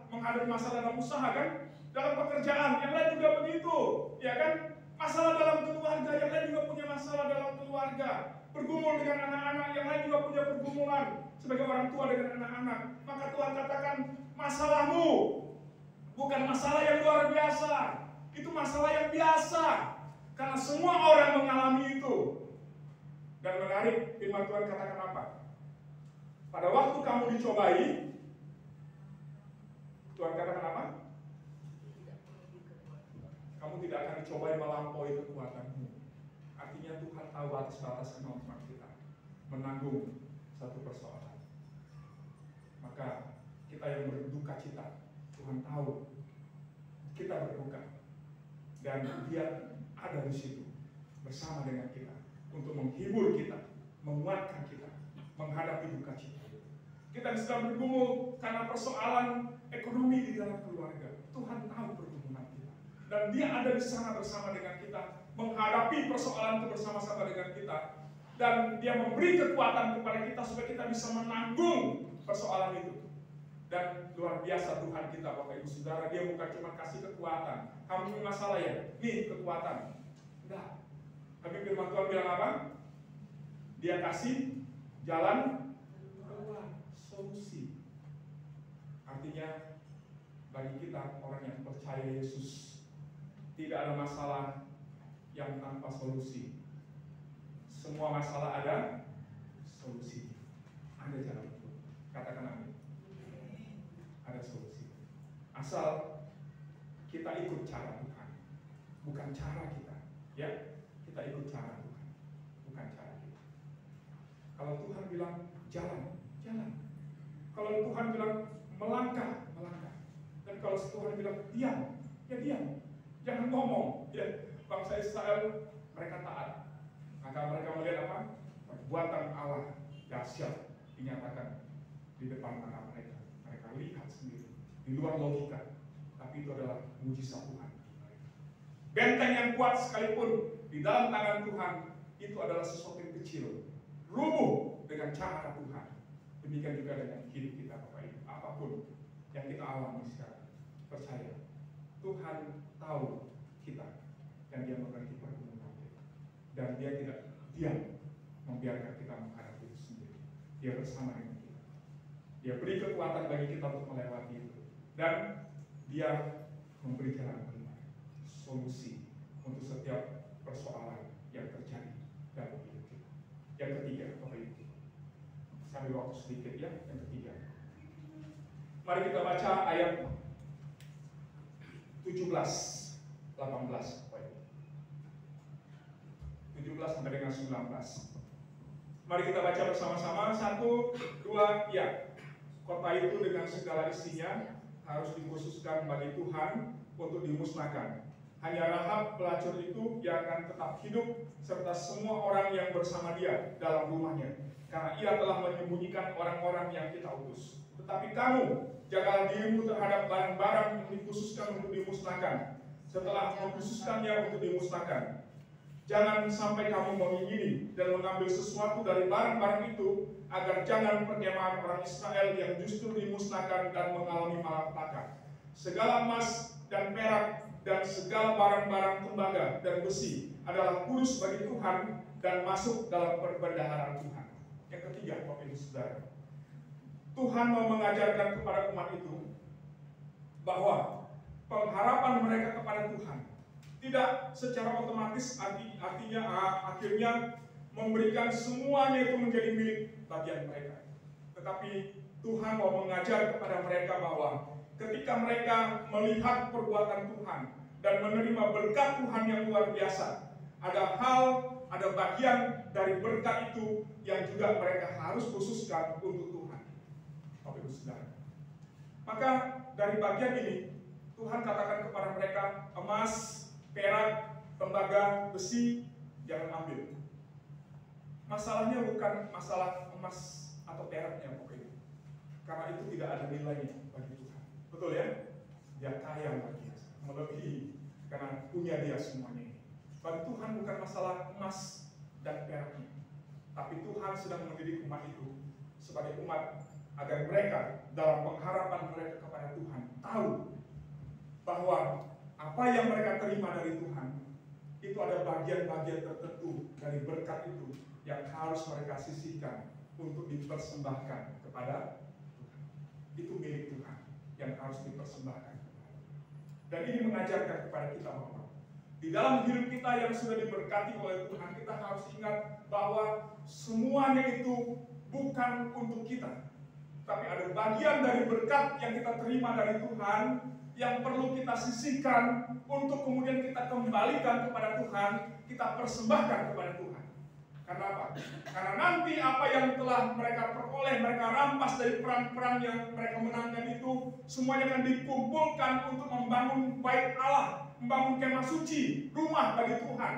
menghadapi masalah dalam usaha kan? Dalam pekerjaan, yang lain juga begitu, ya kan? Masalah dalam keluarga, yang lain juga punya masalah dalam keluarga. Bergumul dengan anak-anak, yang lain juga punya pergumulan sebagai orang tua dengan anak-anak. Maka Tuhan katakan, masalahmu bukan masalah yang luar biasa, itu masalah yang biasa. Karena semua orang mengalami itu. Dan menarik, firman Tuhan katakan apa? Pada waktu kamu dicobai, Tuhan katakan apa? Kamu tidak akan dicobai melampaui kekuatanmu. Artinya Tuhan tahu batas-batas kemampuan kita menanggung satu persoalan. Maka kita yang berduka cita, Tuhan tahu kita berduka, dan Dia ada di situ bersama dengan kita untuk menghibur kita, menguatkan kita menghadapi duka cita. Kita sedang bergumul karena persoalan ekonomi di dalam keluarga. Tuhan tahu pergumulan kita, dan Dia ada di sana bersama dengan kita menghadapi persoalan itu bersama-sama dengan kita, dan Dia memberi kekuatan kepada kita supaya kita bisa menanggung persoalan itu. Dan luar biasa Tuhan kita, Bapak Ibu Saudara, Dia bukan cuma kasih kekuatan. Kamu punya masalah ya? Nih kekuatan. Enggak. Tapi firman Tuhan bilang apa? Dia kasih jalan keluar, solusi. Artinya bagi kita orang yang percaya Yesus, tidak ada masalah yang tanpa solusi. Semua masalah ada solusi. Ada jalan keluar. Katakan amin. Ada solusi. Asal kita ikut cara Tuhan, bukan cara kita. Ya, kita ikut cara Tuhan, bukan cara kita. Kalau Tuhan bilang jalan, jalan. Kalau Tuhan bilang melangkah, melangkah. Dan kalau Tuhan bilang diam, ya diam. Jangan ngomong. Ya, bangsa Israel mereka taat. Maka mereka melihat apa? Perbuatan Allah dahsyat dinyatakan di depan mata mereka. Mereka lihat sendiri di luar logika, tapi itu adalah mujizat Tuhan. Benteng yang kuat sekalipun di dalam tangan Tuhan itu adalah sesuatu yang kecil, rubuh dengan cara Tuhan. Demikian juga dengan hidup kita, Bapak Ibu. Apapun yang kita alami sekarang, percaya Tuhan tahu kita, dan Dia mengerti pergumulan kita, dan Dia tidak diam membiarkan kita menghadapi itu sendiri. Dia bersama dengan kita. Dia beri kekuatan bagi kita untuk melewati itu, dan Dia memberi jalan keluar, solusi untuk setiap persoalan yang terjadi dalam hidup kita. Yang ketiga, Bapak Ibu, sambil waktu sedikit ya. Yang ketiga, mari kita baca ayat 17, 18, Bapak Ibu. 17 sampai dengan 19. Mari kita baca bersama-sama. 1, 2, ya. Kota itu dengan segala isinya harus dikhususkan bagi Tuhan untuk dimusnahkan. Hanya Rahab pelacur itu yang akan tetap hidup, serta semua orang yang bersama dia dalam rumahnya, karena ia telah menyembunyikan orang-orang yang kita utus. Tetapi kamu, jagalah dirimu terhadap barang-barang yang dikhususkan untuk dimusnahkan, setelah mengkhususkannya untuk dimusnahkan. Jangan sampai kamu mengingini dan mengambil sesuatu dari barang-barang itu, agar jangan perkemahan orang Israel yang justru dimusnahkan dan mengalami malapetaka. Segala emas dan perak dan segala segala barang-barang tembaga dan besi adalah kudus bagi Tuhan dan masuk dalam perbendaharaan Tuhan. Yang ketiga, Bapak Ibu Saudara, Tuhan mau mengajarkan kepada umat itu bahwa pengharapan mereka kepada Tuhan tidak secara otomatis artinya akhirnya memberikan semuanya itu menjadi milik bagian mereka. Tetapi Tuhan mau mengajar kepada mereka bahwa ketika mereka melihat perbuatan Tuhan dan menerima berkat Tuhan yang luar biasa, ada bagian dari berkat itu yang juga mereka harus khususkan untuk Tuhan. Bapak Ibu Saudara, maka dari bagian ini Tuhan katakan kepada mereka, emas, perak, tembaga, besi jangan ambil. Masalahnya bukan masalah emas atau peraknya, Bapak Ibu, karena itu tidak ada nilainya bagi Tuhan. Betul ya? Dia kaya luar biasa, melebihi karena punya dia semuanya ini. Bagi Tuhan bukan masalah emas dan peraknya, tapi Tuhan sedang mendidik umat itu sebagai umat agar mereka dalam pengharapan mereka kepada Tuhan tahu bahwa apa yang mereka terima dari Tuhan itu ada bagian-bagian tertentu dari berkat itu yang harus mereka sisihkan untuk dipersembahkan kepada Tuhan. Itu milik Tuhan yang harus dipersembahkan. Dan ini mengajarkan kepada kita bahwa di dalam hidup kita yang sudah diberkati oleh Tuhan, kita harus ingat bahwa semuanya itu bukan untuk kita, tapi ada bagian dari berkat yang kita terima dari Tuhan yang perlu kita sisihkan untuk kemudian kita kembalikan kepada Tuhan, kita persembahkan kepada Tuhan. Karena apa? Karena nanti apa yang telah mereka peroleh, mereka rampas dari perang-perang yang mereka menangkan itu, semuanya akan dikumpulkan untuk membangun bait Allah, membangun kemah suci, rumah bagi Tuhan.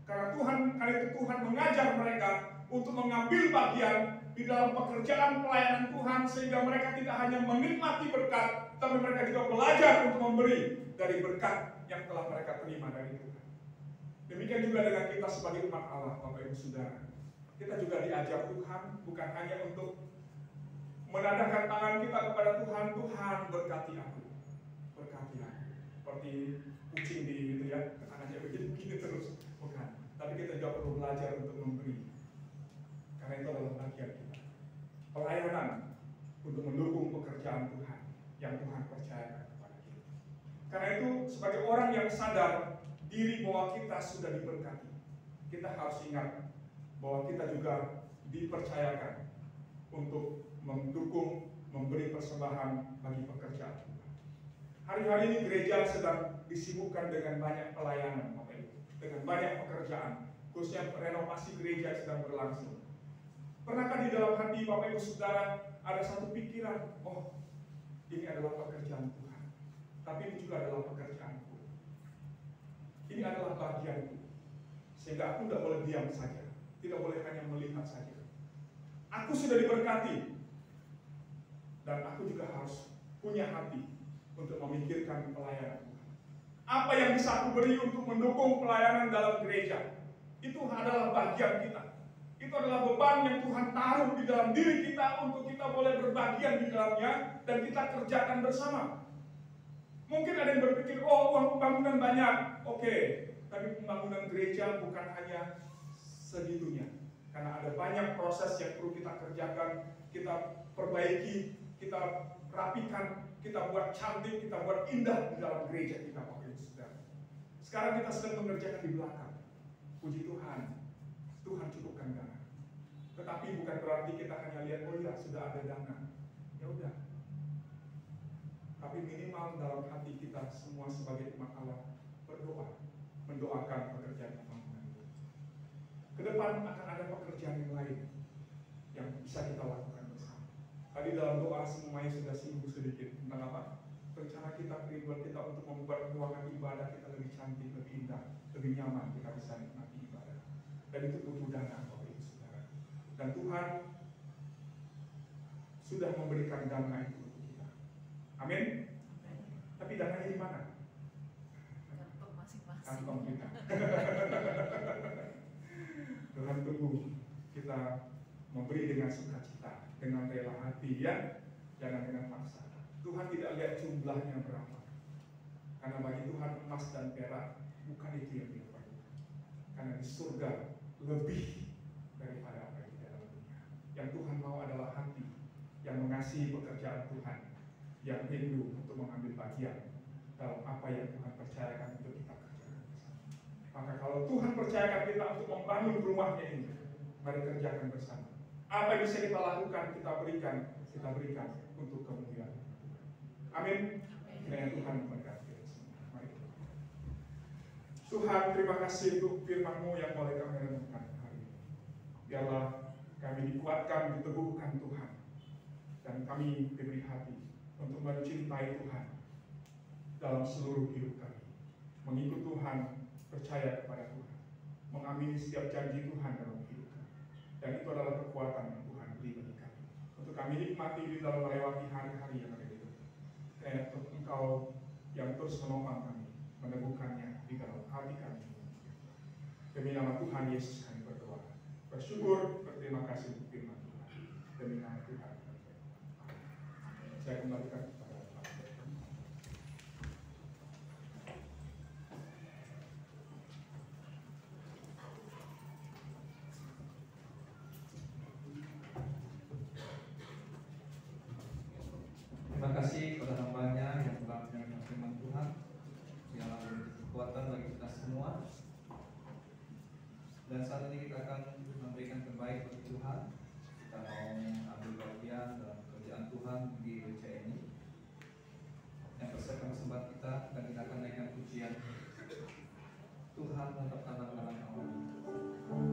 Karena Tuhan mengajar mereka untuk mengambil bagian di dalam pekerjaan pelayanan Tuhan, sehingga mereka tidak hanya menikmati berkat, tapi mereka juga belajar untuk memberi dari berkat yang telah mereka terima dari Tuhan. Demikian juga dengan kita sebagai umat Allah, Bapak Ibu Saudara. Kita juga diajar Tuhan bukan hanya untuk menadahkan tangan kita kepada Tuhan, Tuhan berkati aku, berkati aku. Seperti kucing di itu ya, tangannya begini terus, bukan. Tapi kita juga perlu belajar untuk memberi. Karena itu adalah bagian kita. Pelayanan untuk mendukung pekerjaan Tuhan yang Tuhan percayakan kepada kita. Karena itu sebagai orang yang sadar diri bahwa kita sudah diberkati, kita harus ingat bahwa kita juga dipercayakan untuk mendukung, memberi persembahan bagi pekerjaan Tuhan. Hari-hari ini gereja sedang disibukkan dengan banyak pelayanan, Bapak Ibu, dengan banyak pekerjaan, khususnya renovasi gereja sedang berlangsung. Pernahkah di dalam hati Bapak Ibu Saudara ada satu pikiran, oh ini adalah pekerjaan Tuhan, tapi ini juga adalah pekerjaanku. Ini adalah bagianku, sehingga aku tidak boleh diam saja, tidak boleh hanya melihat saja. Aku sudah diberkati, dan aku juga harus punya hati untuk memikirkan pelayanan Tuhan. Apa yang bisa aku beri untuk mendukung pelayanan dalam gereja, itu adalah bagian kita. Itu adalah beban yang Tuhan taruh di dalam diri kita untuk kita boleh berbagian di dalamnya dan kita kerjakan bersama. Mungkin ada yang berpikir, oh uang pembangunan banyak, oke, tapi pembangunan gereja bukan hanya segitunya. Karena ada banyak proses yang perlu kita kerjakan, kita perbaiki, kita rapikan, kita buat cantik, kita buat indah di dalam gereja kita, Bapak Ibu Saudara. Sekarang kita sedang mengerjakan di belakang. Puji Tuhan, Tuhan cukupkan dana. Tetapi bukan berarti kita hanya lihat, oh ya sudah ada dana, ya udah. Tapi minimal dalam hati kita semua sebagai umat Allah berdoa, mendoakan pekerjaan pembangunan itu. Ke depan akan ada pekerjaan yang lain yang bisa kita lakukan bersama. Tadi dalam doa semuanya sudah singgung sedikit tentang apa? Rencana kita, kerinduan kita untuk membuat ruangan ibadah kita lebih cantik, lebih indah, lebih nyaman, kita bisa nikmati ibadah. Dan itu butuh dana, Bapak Ibu Saudara. Dan Tuhan sudah memberikan dana itu untuk kita. Amin. Tapi dananya di mana? Kantong masing-masing. Kantong kita. Tuhan tunggu kita memberi dengan sukacita, dengan rela hati, ya, jangan dengan paksa. Tuhan tidak lihat jumlahnya berapa. Karena bagi Tuhan emas dan perak bukan itu yang dia perlukan. Karena di surga lebih daripada apa yang di dalam dunia. Yang Tuhan mau adalah hati yang mengasihi pekerjaan Tuhan, yang rindu untuk mengambil bagian dalam apa yang Tuhan percayakan untuk kita kerjakan bersama. Maka kalau Tuhan percayakan kita untuk membangun rumahnya ini, mari kerjakan bersama. Apa yang bisa kita lakukan, kita berikan untuk kemuliaan. Amin. Kiranya Tuhan memberkati. Mari. Tuhan, terima kasih untuk firman-Mu yang boleh kami renungkan hari ini. Biarlah kami dikuatkan, diteguhkan Tuhan, dan kami diberi hati untuk mencintai Tuhan dalam seluruh hidup kami. Mengikut Tuhan, percaya kepada Tuhan, mengamini setiap janji Tuhan dalam hidup kami. Dan itu adalah kekuatan yang Tuhan beri bagi kami, untuk kami nikmati di dalam melewati hari-hari yang ada di depan. Dan untuk Engkau yang terus menopang kami, meneguhkannya di dalam hati kami. Demi nama Tuhan Yesus kami berdoa, bersyukur, berterima kasih untuk firman Tuhan. Demi nama Tuhan. Saya kembalikan kepada Pak. Terima kasih kepada hamba-Nya yang telah menyampaikan firman Tuhan. Biarlah memberi kekuatan bagi kita semua. Dan saat ini kita akan memberikan terbaik bagi Tuhan. Kita mau ambil bagian dalam pekerjaan Tuhan di gereja ini. Yang persiapkan kesempatan kita, dan kita akan naikkan pujian Tuhan untuk anak-anak Allah. Tuhan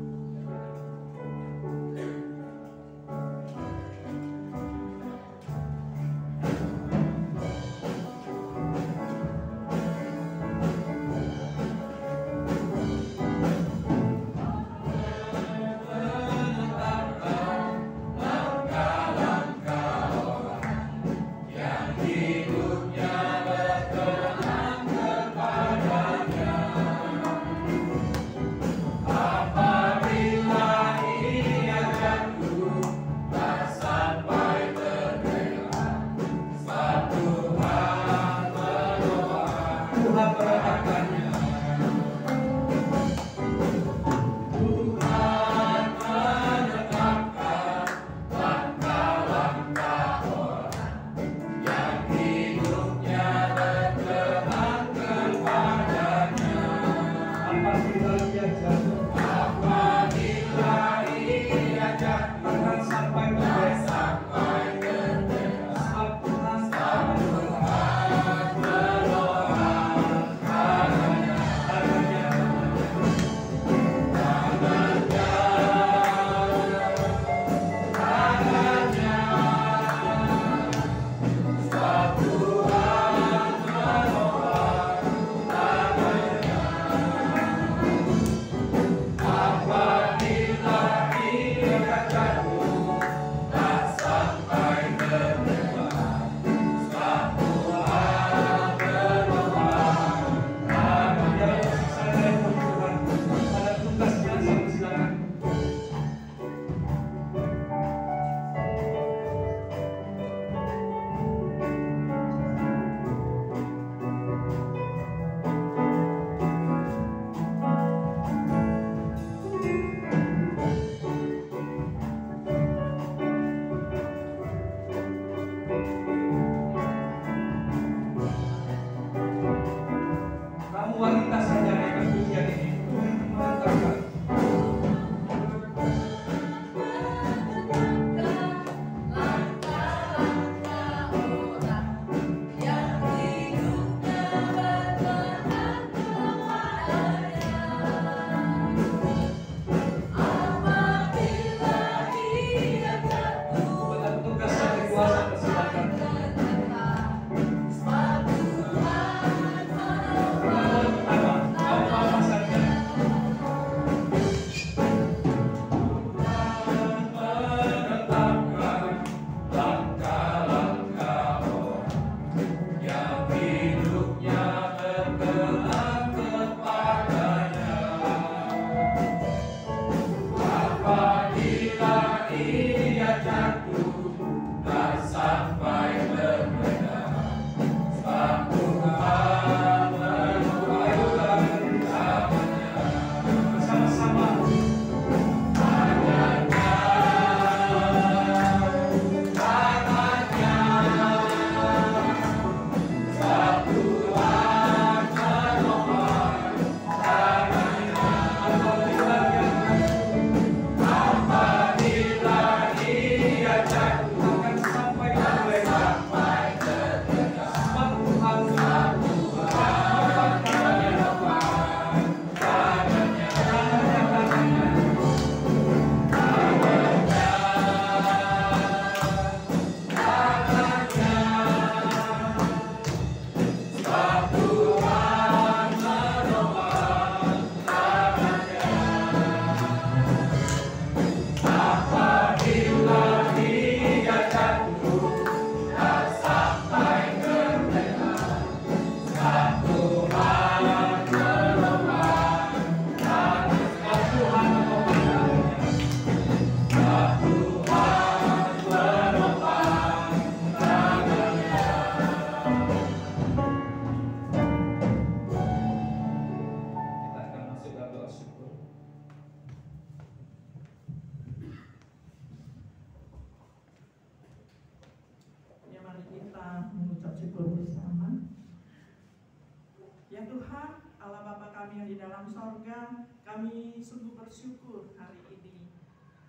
Ya Tuhan, Allah Bapa kami yang di dalam sorga, kami sungguh bersyukur hari ini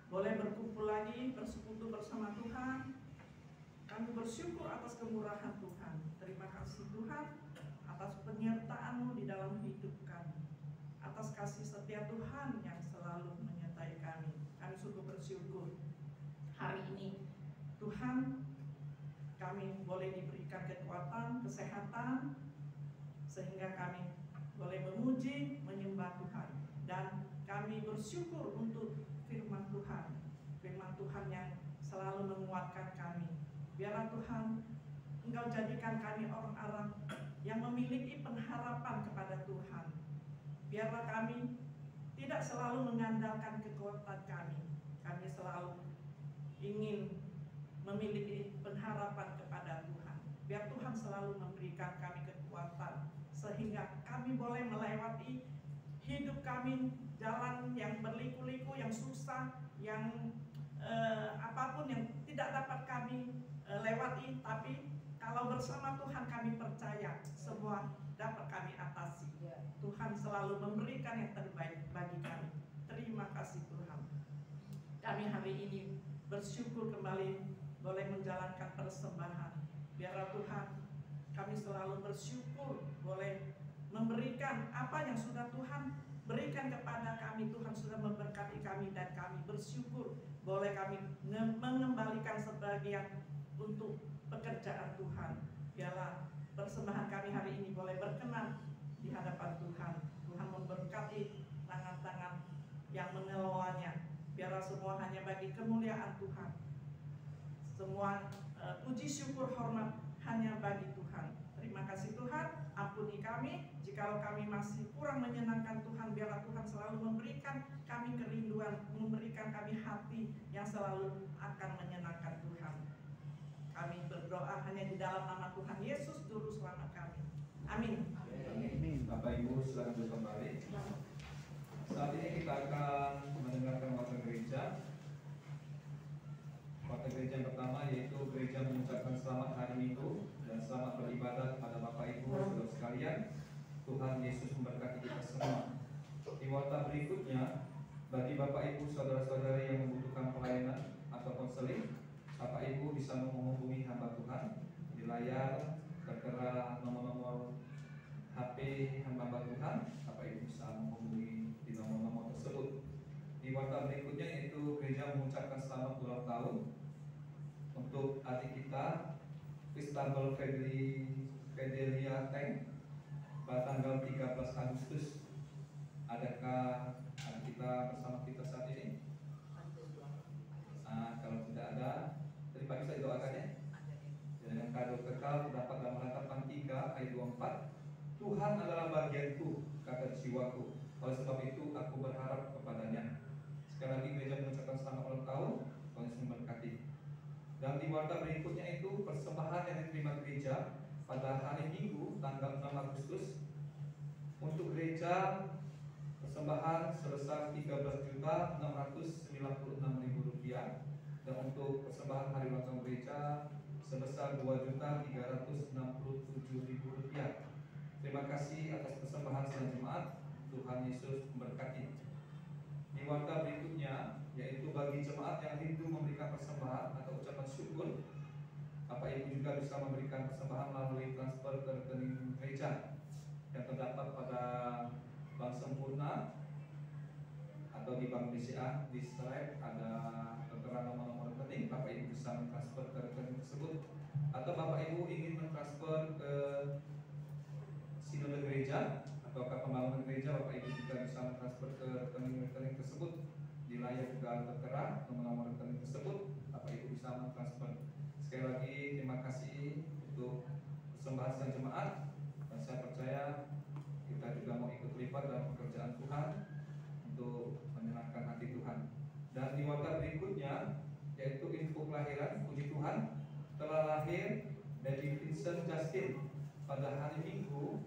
boleh berkumpul lagi, bersekutu bersama Tuhan. Kami bersyukur atas kemurahan Tuhan. Terima kasih Tuhan atas penyertaan-Mu di dalam hidup kami, atas kasih setia Tuhan yang selalu menyertai kami. Kami sungguh bersyukur hari ini Tuhan, kami boleh diberikan kekuatan, kesehatan, sehingga kami boleh memuji, menyembah Tuhan. Dan kami bersyukur untuk firman Tuhan yang selalu menguatkan kami. Biarlah Tuhan, Engkau jadikan kami orang-orang yang memiliki pengharapan kepada Tuhan. Biarlah kami tidak selalu mengandalkan kekuatan kami. Kami selalu ingin memiliki pengharapan kepada Tuhan. Biar Tuhan selalu memberikan kami kekuatan, sehingga kami boleh melewati hidup kami, jalan yang berliku-liku, yang susah, yang apapun yang tidak dapat kami lewati. Tapi kalau bersama Tuhan kami percaya semua dapat kami atasi. Tuhan selalu memberikan yang terbaik bagi kami. Terima kasih Tuhan. Kami hari ini bersyukur kembali boleh menjalankan persembahan. Biarlah Tuhan, kami selalu bersyukur boleh memberikan apa yang sudah Tuhan berikan kepada kami. Tuhan sudah memberkati kami dan kami bersyukur boleh kami mengembalikan sebagian untuk pekerjaan Tuhan. Biarlah persembahan kami hari ini boleh berkenan di hadapan Tuhan. Tuhan memberkati tangan-tangan yang mengelolanya. Biarlah semua hanya bagi kemuliaan Tuhan. Semua puji syukur hormat hanya bagi Tuhan. Terima kasih Tuhan, ampuni kami jikalau kami masih kurang menyenangkan Tuhan. Biarlah Tuhan selalu memberikan kami kerinduan, memberikan kami hati yang selalu akan menyenangkan Tuhan. Kami berdoa hanya di dalam nama Tuhan Yesus Juru Selamat kami. Amin. Bapak Ibu silakan duduk kembali. Saat ini kita akan mendengarkan wakil gereja. Wakil gereja yang pertama yaitu gereja mengucapkan selamat hari Minggu dan selamat beribadah kepada Bapak Ibu saudara sekalian. Tuhan Yesus memberkati kita semua. Di warta berikutnya, bagi Bapak Ibu saudara-saudari yang membutuhkan pelayanan atau konseling, Bapak Ibu bisa menghubungi hamba Tuhan. Di layar tertera nomor-nomor HP hamba Tuhan. Bapak Ibu bisa menghubungi di nomor-nomor tersebut. Di warta berikutnya yaitu gereja mengucapkan selamat ulang tahun untuk adik kita Kristabel Fedelia Teng pada tanggal 13 Agustus. Adakah adik kita bersama kita saat ini? Kalau tidak ada, tadi pagi saya doakan ya. Dengan kado kekal terdapat dalam Ratapan 3 ayat 24. Tuhan adalah bagianku, kata jiwaku. Oleh sebab itu aku berharap kepadanya. Sekali lagi gereja mengucapkan selamat ulang tahun. Tuhan Yesus memberkati. Dan di warta berikutnya itu persembahan yang diterima gereja pada hari Minggu tanggal 6 Agustus untuk gereja persembahan sebesar Rp13.696.000 dan untuk persembahan hari ulang tahun gereja sebesar Rp2.367.000. Terima kasih atas persembahan sidang jemaat. Tuhan Yesus memberkati. Di warta berikutnya yaitu bagi jemaat yang rindu memberikan persembahan atau ucapan syukur, Bapak Ibu juga bisa memberikan persembahan melalui transfer ke rekening gereja yang terdapat pada Bank Sempurna atau di Bank BCA. Di slide ada tertera nomor-nomor rekening. Bapak Ibu bisa mentransfer ke rekening tersebut, atau Bapak Ibu ingin mentransfer ke sinode gereja atau ke pembangunan gereja, Bapak Ibu juga bisa mentransfer ke rekening-rekening tersebut. Di layar juga tertera nomor-nomor rekening tersebut. Bapak Ibu bisa mentransfer. Sekali lagi terima kasih untuk persembahan sidang jemaat, dan saya percaya kita juga mau ikut terlibat dalam pekerjaan Tuhan untuk menyenangkan hati Tuhan. Dan di warta berikutnya yaitu info kelahiran. Puji Tuhan, telah lahir Baby Vincent Justin pada hari Minggu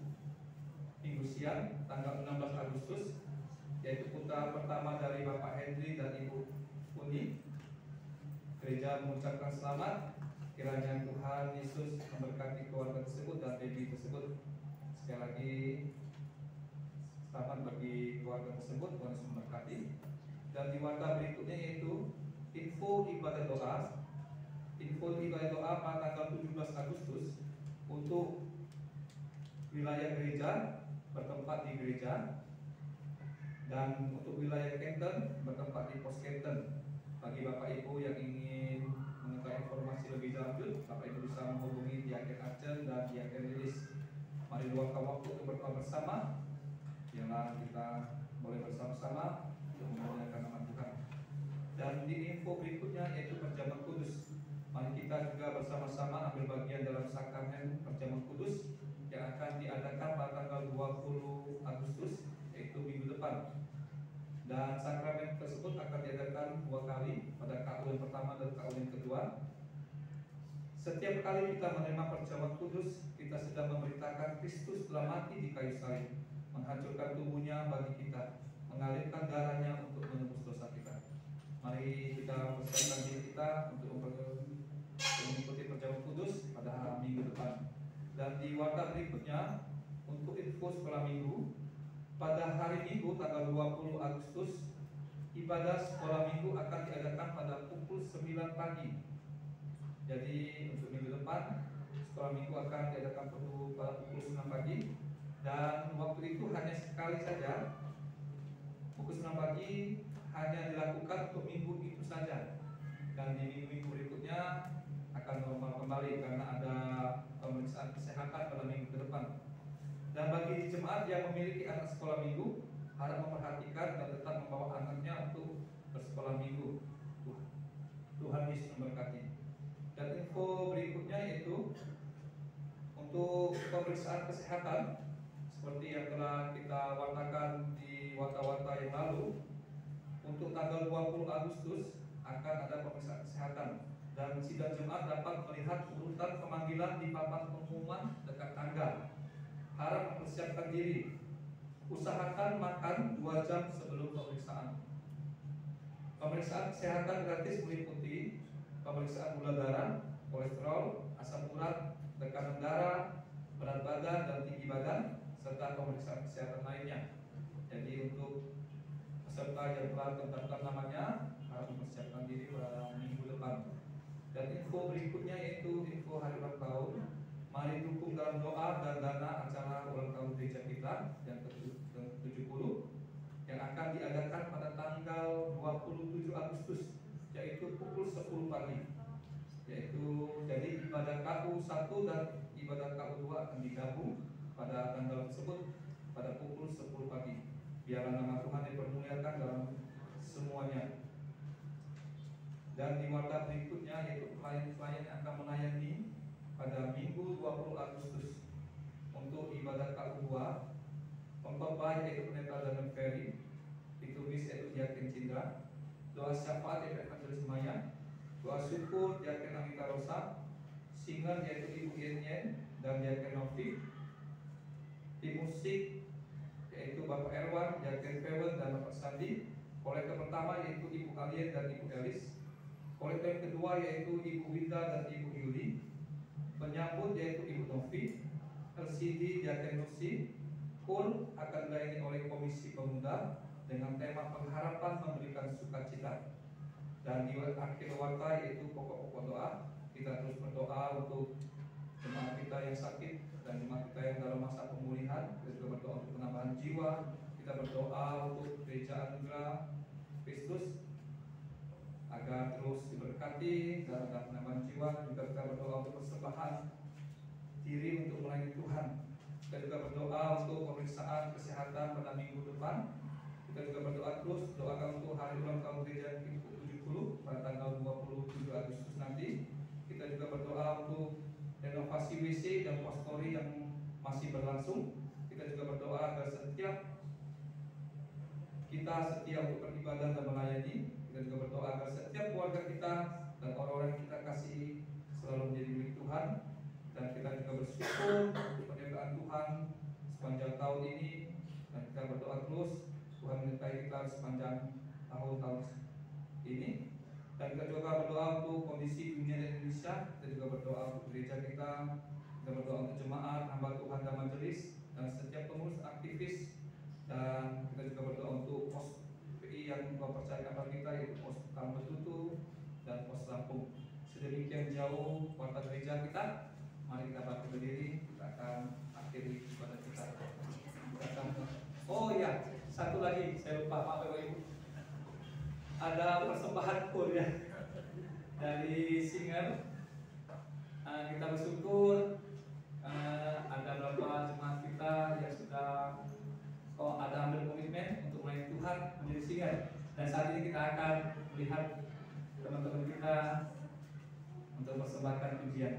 siang tanggal 16 Agustus, yaitu putra pertama dari Bapak Henry dan Ibu Uni. Gereja mengucapkan selamat. Kiranya Tuhan Yesus memberkati keluarga tersebut dan baby tersebut. Sekali lagi selamat bagi keluarga tersebut, Tuhan Yesus memberkati. Dan di warta berikutnya yaitu info ibadah doa. Info ibadah doa pada tanggal 17 Agustus untuk wilayah gereja bertempat di gereja, dan untuk wilayah Kenten bertempat di pos Kenten. Bagi Bapak Ibu yang ingin mengetahui informasi lebih lanjut, Bapak Ibu bisa menghubungi Diaken Aceh dan Diaken Lilis. Mari luangkan waktu untuk berdoa bersama. Biarlah kita boleh bersama-sama untuk memuliakan nama Tuhan. Dan di info berikutnya yaitu perjamuan kudus. Mari kita juga bersama-sama ambil bagian dalam sakramen perjamuan kudus yang akan diadakan pada tanggal 20 Agustus, yaitu minggu depan. Dan sakramen tersebut akan diadakan 2 kali, pada KU yang pertama dan KU yang kedua. Setiap kali kita menerima perjamuan kudus, kita sedang memberitakan Kristus telah mati di kayu salib, menghancurkan tubuhnya bagi kita, mengalirkan darahnya untuk menebus dosa kita. Mari kita persiapkan diri kita untuk mengikuti perjamuan kudus pada minggu depan. Dan di warta berikutnya untuk info sekolah minggu, pada hari Minggu tanggal 20 Agustus ibadah sekolah minggu akan diadakan pada pukul 9 pagi. Jadi untuk minggu depan sekolah minggu akan diadakan pada pukul 9 pagi, dan waktu itu hanya sekali saja. Pukul 9 pagi hanya dilakukan untuk minggu itu saja, dan di minggu-minggu berikutnya akan normal kembali karena ada pemeriksaan kesehatan pada minggu ke depan. Dan bagi jemaat yang memiliki anak sekolah minggu, harap memperhatikan dan tetap membawa anaknya untuk bersekolah minggu. Tuhan Yesus memberkati. Dan info berikutnya yaitu untuk pemeriksaan kesehatan seperti yang telah kita wartakan di warta-warta yang lalu. Untuk tanggal 20 Agustus akan ada pemeriksaan kesehatan, dan sidang jemaat dapat melihat urutan pemanggilan di papan pengumuman dekat tangga. Harap mempersiapkan diri. Usahakan makan 2 jam sebelum pemeriksaan. Pemeriksaan kesehatan gratis meliputi pemeriksaan gula darah, kolesterol, asam urat, tekanan darah, berat badan dan tinggi badan, serta pemeriksaan kesehatan lainnya. Jadi untuk peserta yang telah terdaftar namanya harus mempersiapkan diri pada minggu depan. Dan info berikutnya yaitu info hari ulang tahun. Mari dukung dalam doa dan dana acara ulang tahun gereja kita yang ke-70 yang akan diadakan pada tanggal 27 Agustus, yaitu pukul 10 pagi. Jadi ibadah KU 1 dan ibadah KU 2 akan digabung pada tanggal tersebut pada pukul 10 pagi. Biarlah nama Tuhan dipermuliakan dalam semuanya. Dan di warta berikutnya yaitu pelayan-pelayan yang akan melayani pada Minggu 20 Agustus untuk ibadah KU 2, pengkhotbah yaitu Pendeta Daniel Ferry, ditulis yaitu Diaken Cindra, doa syafaat yaitu Evangelis Maya, doa syukur Diaken Anita Rosa, singer yaitu Ibu Yen dan Diaken Novi, tim musik yaitu Bapak Erwan, Diaken Fewen dan Bapak Sandi, kolektor pertama yaitu Ibu Alien dan Ibu Elis, kolektor yang kedua yaitu Ibu Winda dan Ibu Yuli, penyambut yaitu Ibu Novi, LCD Diaken Nusi, KUL akan dilayani oleh Komisi Pemuda dengan tema pengharapan memberikan sukacita. Dan di akhir warta yaitu pokok-pokok doa, kita terus berdoa untuk jemaat kita yang sakit dan jemaat kita yang dalam masa pemulihan. Kita juga berdoa untuk penambahan jiwa, kita berdoa untuk gereja anugerah Kristus agar terus diberkati dan ada penambahan jiwa. Juga kita berdoa untuk persembahan diri untuk melayani Tuhan. Kita juga berdoa untuk pemeriksaan kesehatan pada minggu depan. Kita juga berdoa terus, doakan untuk hari ulang tahun gereja ke-70 pada tanggal 27 Agustus nanti. Kita juga berdoa untuk renovasi WC dan postori yang masih berlangsung. Kita juga berdoa agar kita setia untuk beribadah dan melayani. Kita juga berdoa agar setiap keluarga kita dan orang-orang yang kita kasih selalu menjadi milik Tuhan. Dan kita juga bersyukur untuk penjagaan Tuhan sepanjang tahun ini. Dan kita berdoa terus Tuhan menyertai kita sepanjang tahun-tahun ini. Dan kita juga berdoa untuk kondisi dunia dan Indonesia. Kita juga berdoa untuk gereja kita. Kita berdoa untuk jemaat, hamba Tuhan dan majelis. dan setiap pengurus aktivis, dan kita juga berdoa untuk pos PI yang mempercayakan kepada kita, yaitu pos Kambetutu dan pos Lampung. Sedemikian jauh warta gereja kita. Mari kita bangkit berdiri, kita akan akhiri ibadah kita. Oh ya, satu lagi saya lupa, Bapak Ibu. Ada persembahan kur ya dari Singer. Kita bersyukur ada beberapa jemaat kita yang sudah ada ambil komitmen untuk melayani Tuhan menjadi Singer. Dan saat ini kita akan melihat teman-teman kita untuk mempersembahkan pujian.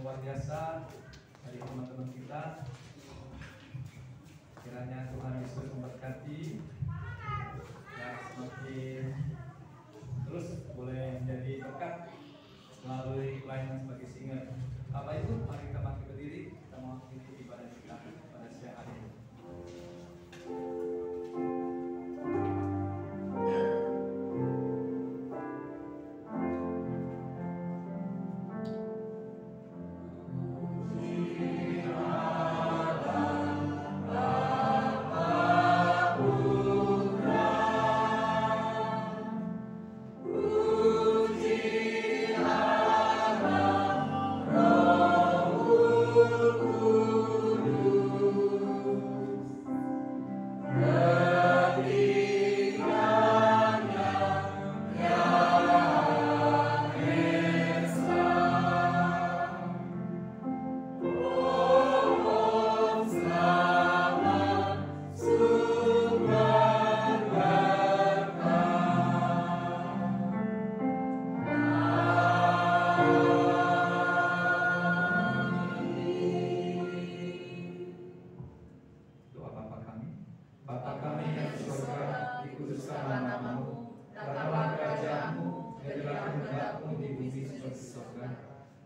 luar biasa dari teman-teman kita. Kiranya Tuhan Yesus memberkati dan semakin terus boleh menjadi berkat melalui pelayanan sebagai singer. Bapak Ibu, mari kita bangkit berdiri, kita mau ikuti ibadah kita pada siang hari ini.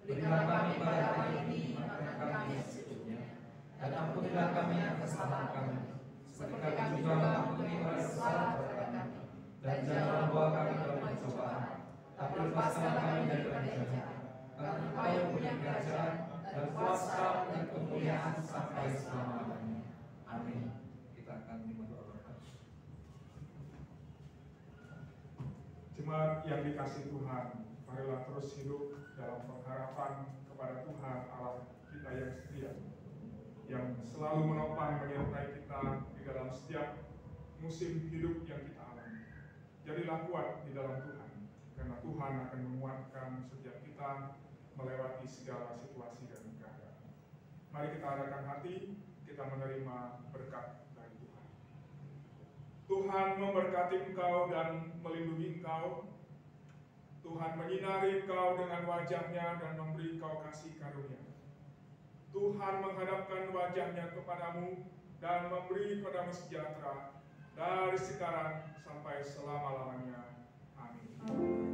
Berilah kami pada hari ini makanan kami yang secukupnya, dan ampunilah kami atas kesalahan kami, seperti kami juga mengampuni orang yang bersalah kepada kami. Dan janganlah bawa kami dalam pencobaan, tapi lepaskanlah kami daripada jahat. Karena Engkau yang punya kerajaan dan kuasa dan kemuliaan sampai selama-lamanya. Amin. Kita akan berdoa. Jemaat yang dikasihi Tuhan, marilah terus hidup dalam pengharapan kepada Tuhan Allah kita yang setia, yang selalu menopang menyertai kita di dalam setiap musim hidup yang kita alami. Jadilah kuat di dalam Tuhan, karena Tuhan akan menguatkan setiap kita melewati segala situasi dan keadaan. Mari kita arahkan hati, kita menerima berkat dari Tuhan. Tuhan memberkati engkau dan melindungi engkau. Tuhan menyinari engkau dengan wajah-Nya dan memberi engkau kasih karunia. Tuhan menghadapkan wajah-Nya kepadamu dan memberi kepadamu sejahtera dari sekarang sampai selama-lamanya. Amin.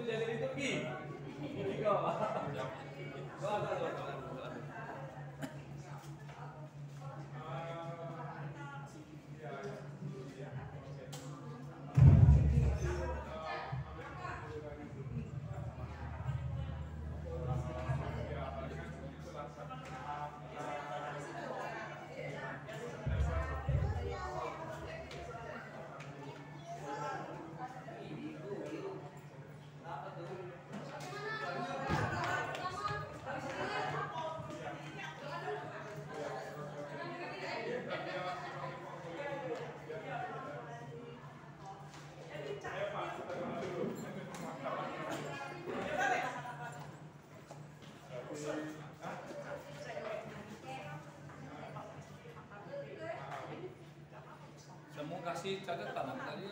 Itu jadi liturgi. Tiga. Doa. Saya mau kasih catatan tadi.